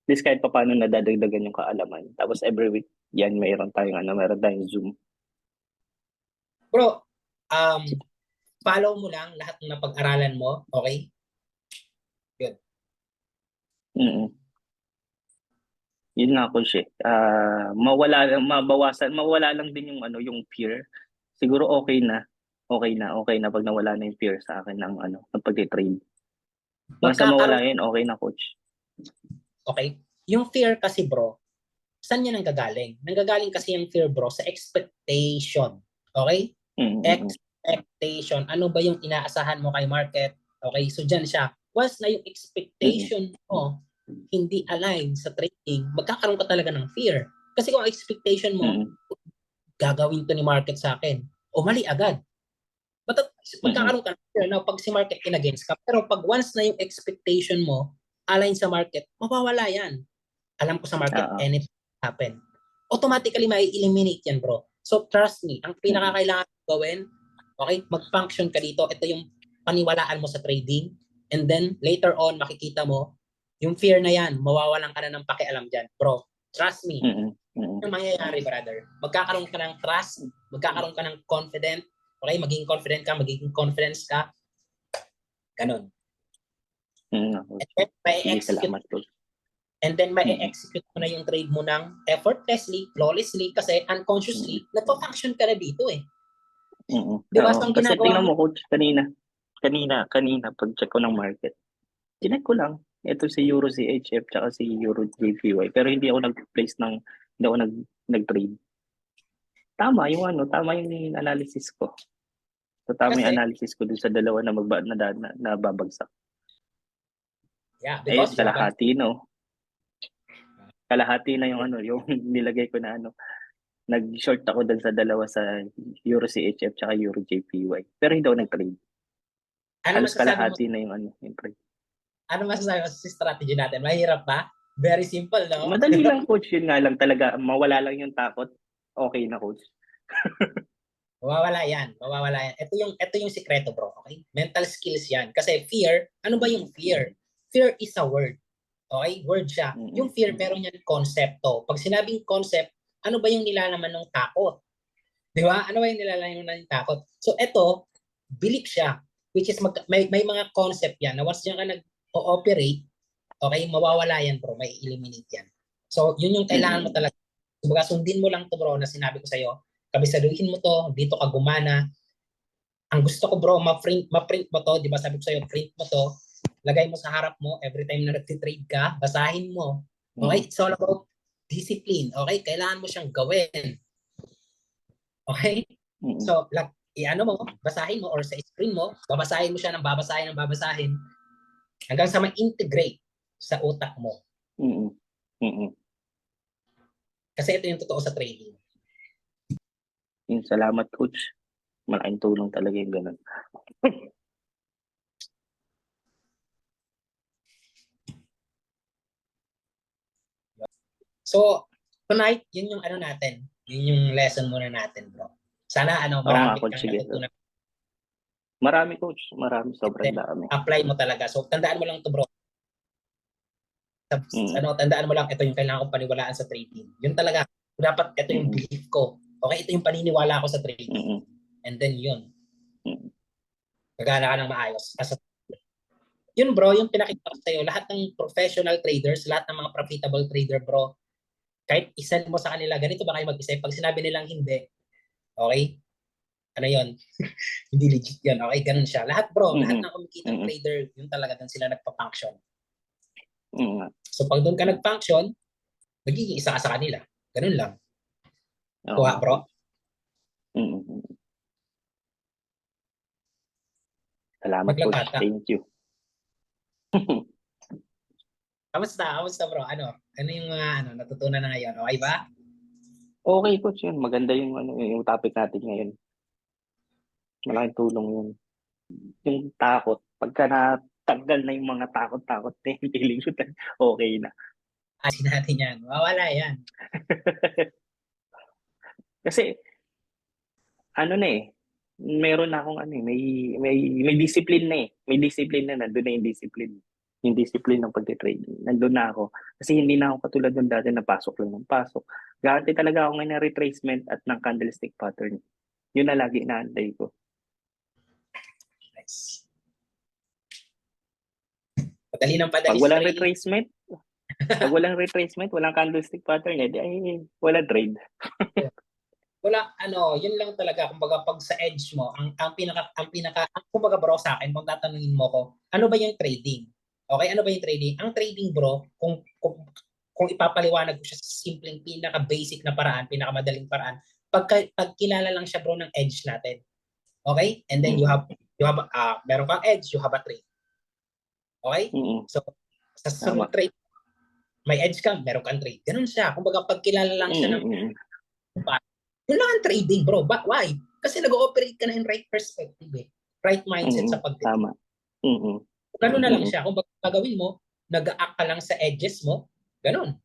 Speaker 2: at least kahit pa paano nadadagdagan yung kaalaman. Tapos every week, yan, meron tayong Zoom.
Speaker 1: Bro, follow mo lang lahat ng napag-aralan mo, okay? Good.
Speaker 2: Mm. Yun nga, coach, eh. Mawala lang din yung yung fear. Siguro okay na pag nawala na yung fear sa akin ng pagti-trade. Once na mawala
Speaker 1: Magkakaroon,
Speaker 2: yun, okay na, coach.
Speaker 1: okay? Yung fear kasi bro, saan yan nanggagaling? Nanggagaling kasi yung fear bro sa expectation. Okay?
Speaker 2: Mm.
Speaker 1: Expectation. Ano ba yung inaasahan mo kay market? Okay? So dyan siya. Once na yung
Speaker 2: Mm.
Speaker 1: expectation mo hindi align sa trading, magkakaroon ka talaga ng fear. Kasi kung expectation mo,
Speaker 2: Mm.
Speaker 1: gagawin to ni market sa akin, o mali agad.
Speaker 2: Mm.
Speaker 1: Magkakaroon ka ng fear na pag si market in-against ka. Pero pag once na yung expectation mo align sa market, mawawala yan. Alam ko sa market,
Speaker 2: Oo.
Speaker 1: anything happen. Automatically, may eliminate yan, bro. So, trust me, ang
Speaker 2: Mm.
Speaker 1: pinakakailangan gawin, okay, mag-function ka dito. Ito yung paniwalaan mo sa trading. And then, later on, makikita mo, yung fear na yan, mawawalan ka na ng pakialam dyan. Bro, trust me,
Speaker 2: Mm. Mm.
Speaker 1: ano mangyayari, brother? Magkakaroon ka ng trust, magkakaroon ka ng confident, okay, magiging confident ka, magiging confidence ka, ganun.
Speaker 2: Mm.
Speaker 1: And then, may
Speaker 2: Sige,
Speaker 1: execute
Speaker 2: salamat, coach.
Speaker 1: And then, may
Speaker 2: Mm.
Speaker 1: execute mo na yung trade mo ng effortlessly, flawlessly, kasi
Speaker 2: Mm.
Speaker 1: unconsciously, nagpa-function ka na dito eh.
Speaker 2: Mm.
Speaker 1: Di ba?
Speaker 2: Oo.
Speaker 1: So, ang
Speaker 2: Kasi
Speaker 1: ginagawa
Speaker 2: tingnan
Speaker 1: mo,
Speaker 2: mo, coach, kanina, pag-check ko ng market, chinek ko lang. Ito si Euro CHF tsaka si Euro JPY. Pero hindi ako nag-trade. Tama yung analysis ko. So, tama yung
Speaker 1: kasi,
Speaker 2: analysis ko dun sa dalawa na babagsak.
Speaker 1: yeah,
Speaker 2: Ayun,
Speaker 1: because you're bad.
Speaker 2: kalahati, no? Kalahati na yung yung nilagay ko na nag-short ako dun sa dalawa sa Euro CHF tsaka Euro JPY. Pero hindi ako nag-trade.
Speaker 1: Ano
Speaker 2: Halos
Speaker 1: masasabi mo,
Speaker 2: kalahati na yung trade.
Speaker 1: ano masasabi mo sa strategy natin? Mahirap ba? Very simple, no?
Speaker 2: Madali lang, coach. Yun nga lang talaga. Mawala lang yung takot. Okay na, coach.
Speaker 1: Mawawala yan. Mawawala yan. Ito yung sikreto, bro. Okay? Mental skills yan. Kasi fear, ano ba yung fear? Fear is a word. Okay? Word siya. Yung
Speaker 2: Mm-mm.
Speaker 1: fear, meron yan konsepto. Pag sinabing concept, ano ba yung nilalaman ng takot? Di ba? Ano ba yung nilalaman ng takot? So, ito, belief siya. Which is, may mga concept yan na once diyan ka nag-ooperate, okay, mawawala yan, bro. May eliminate yan. So, yun yung kailangan mo
Speaker 2: Mm-mm.
Speaker 1: talaga. Kumbaga, sundin mo lang to, bro, na sinabi ko sa'yo. Kabisaduhin mo to, dito ka gumana. Ang gusto ko, bro, ma-print mo to. Di ba sabi ko sa'yo, print mo to. Lagay mo sa harap mo every time na nag-trade ka. Basahin mo. Okay?
Speaker 2: Mm-mm.
Speaker 1: It's all about discipline. Okay? Kailangan mo siyang gawin. Okay?
Speaker 2: Mm-mm.
Speaker 1: So, i-ano mo, basahin mo or sa screen mo, babasahin mo siya ng babasahin hanggang sa ma-integrate sa utak mo.
Speaker 2: Mm-mm. Mm-mm.
Speaker 1: Kasi ito yung totoo sa trading.
Speaker 2: Yun, salamat, coach. Malaking tulong talaga yung ganun.
Speaker 1: So, tonight, yun yung ano natin. Yun yung lesson muna natin, bro. Sana
Speaker 2: Oo nga,
Speaker 1: marami
Speaker 2: coach.
Speaker 1: kang
Speaker 2: Sige.
Speaker 1: natutunan.
Speaker 2: Marami, coach. Marami. Sobrang
Speaker 1: Then,
Speaker 2: dami.
Speaker 1: apply mo talaga. So, tandaan mo lang to, bro.
Speaker 2: Mm.
Speaker 1: Tandaan mo lang, ito yung kailangan kong paniwalaan sa trading. Yun talaga. Dapat ito yung
Speaker 2: Mm.
Speaker 1: belief ko. Okay, ito yung paniniwala ko sa trading.
Speaker 2: Mm.
Speaker 1: And then yun,
Speaker 2: Mm.
Speaker 1: gagana ka ng maayos. Yun bro, yung pinakita ko sa'yo, lahat ng professional traders, lahat ng mga profitable trader bro, kahit isend mo sa kanila, ganito ba kayo mag-isip? Pag sinabi nilang hindi, okay? Ano yun? Hindi legit yun. Okay, ganun siya. Lahat bro, lahat
Speaker 2: Mm.
Speaker 1: ng kumikitang
Speaker 2: Mm.
Speaker 1: trader, yun talaga doon sila nagpa-function.
Speaker 2: Mm.
Speaker 1: So pag doon ka nag-function, magiging isa ka sa kanila. Ganun lang.
Speaker 2: Oo
Speaker 1: Kuha
Speaker 2: nga,
Speaker 1: bro.
Speaker 2: coach. Mm. Salamat, coach.
Speaker 1: Maglakata.
Speaker 2: Thank you.
Speaker 1: Kamusta? Kamusta bro? Ano yung mga natutunan na ngayon? Okay ba?
Speaker 2: Okay, coach. Yun. Maganda yung, yung topic natin ngayon. Malaking tulong yun. Yung takot. Pagka natanggal na yung mga takot-takot na yung feeling ko, okay na.
Speaker 1: Asin natin yan. Mawala yan.
Speaker 2: Kasi, ano na eh, meron na akong may discipline na eh. May discipline na, nandun na yung discipline. Yung discipline ng pagte-trading. Nandun na ako. Kasi hindi na ako katulad ng dati na pasok lang ng pasok. Gante talaga ako ngayon ng retracement at ng candlestick pattern. Yun na lagi inaantay ko.
Speaker 1: Nice. Padali ng
Speaker 2: Pag
Speaker 1: padali
Speaker 2: walang
Speaker 1: sa trading.
Speaker 2: retracement, walang candlestick pattern, ay wala trade.
Speaker 1: Wala, yun lang talaga. Kumbaga, pag sa edge mo, kumbaga bro sa akin, kung tatanungin mo ko, ano ba yung trading? Okay, ano ba yung trading? Ang trading bro, kung ipapaliwanag ko siya sa simpleng, pinaka-basic na paraan, pinakamadaling paraan, pagkilala lang siya bro ng edge natin. Okay? And then meron kang edge, you have a trade. Okay?
Speaker 2: Mm-hmm.
Speaker 1: So, sa sunod
Speaker 2: Tama.
Speaker 1: trade, may edge kang, meron kang trade. Ganun siya. Kumbaga, pagkilala lang siya ng yun lang ang trading, bro. Why? Kasi nag-ooperate ka na in right perspective eh. Right mindset sa pagtitrade.
Speaker 2: Tama. Mm-hmm.
Speaker 1: Ganun na lang siya. Kung gagawin mo, nag-act ka lang sa edges mo, ganun.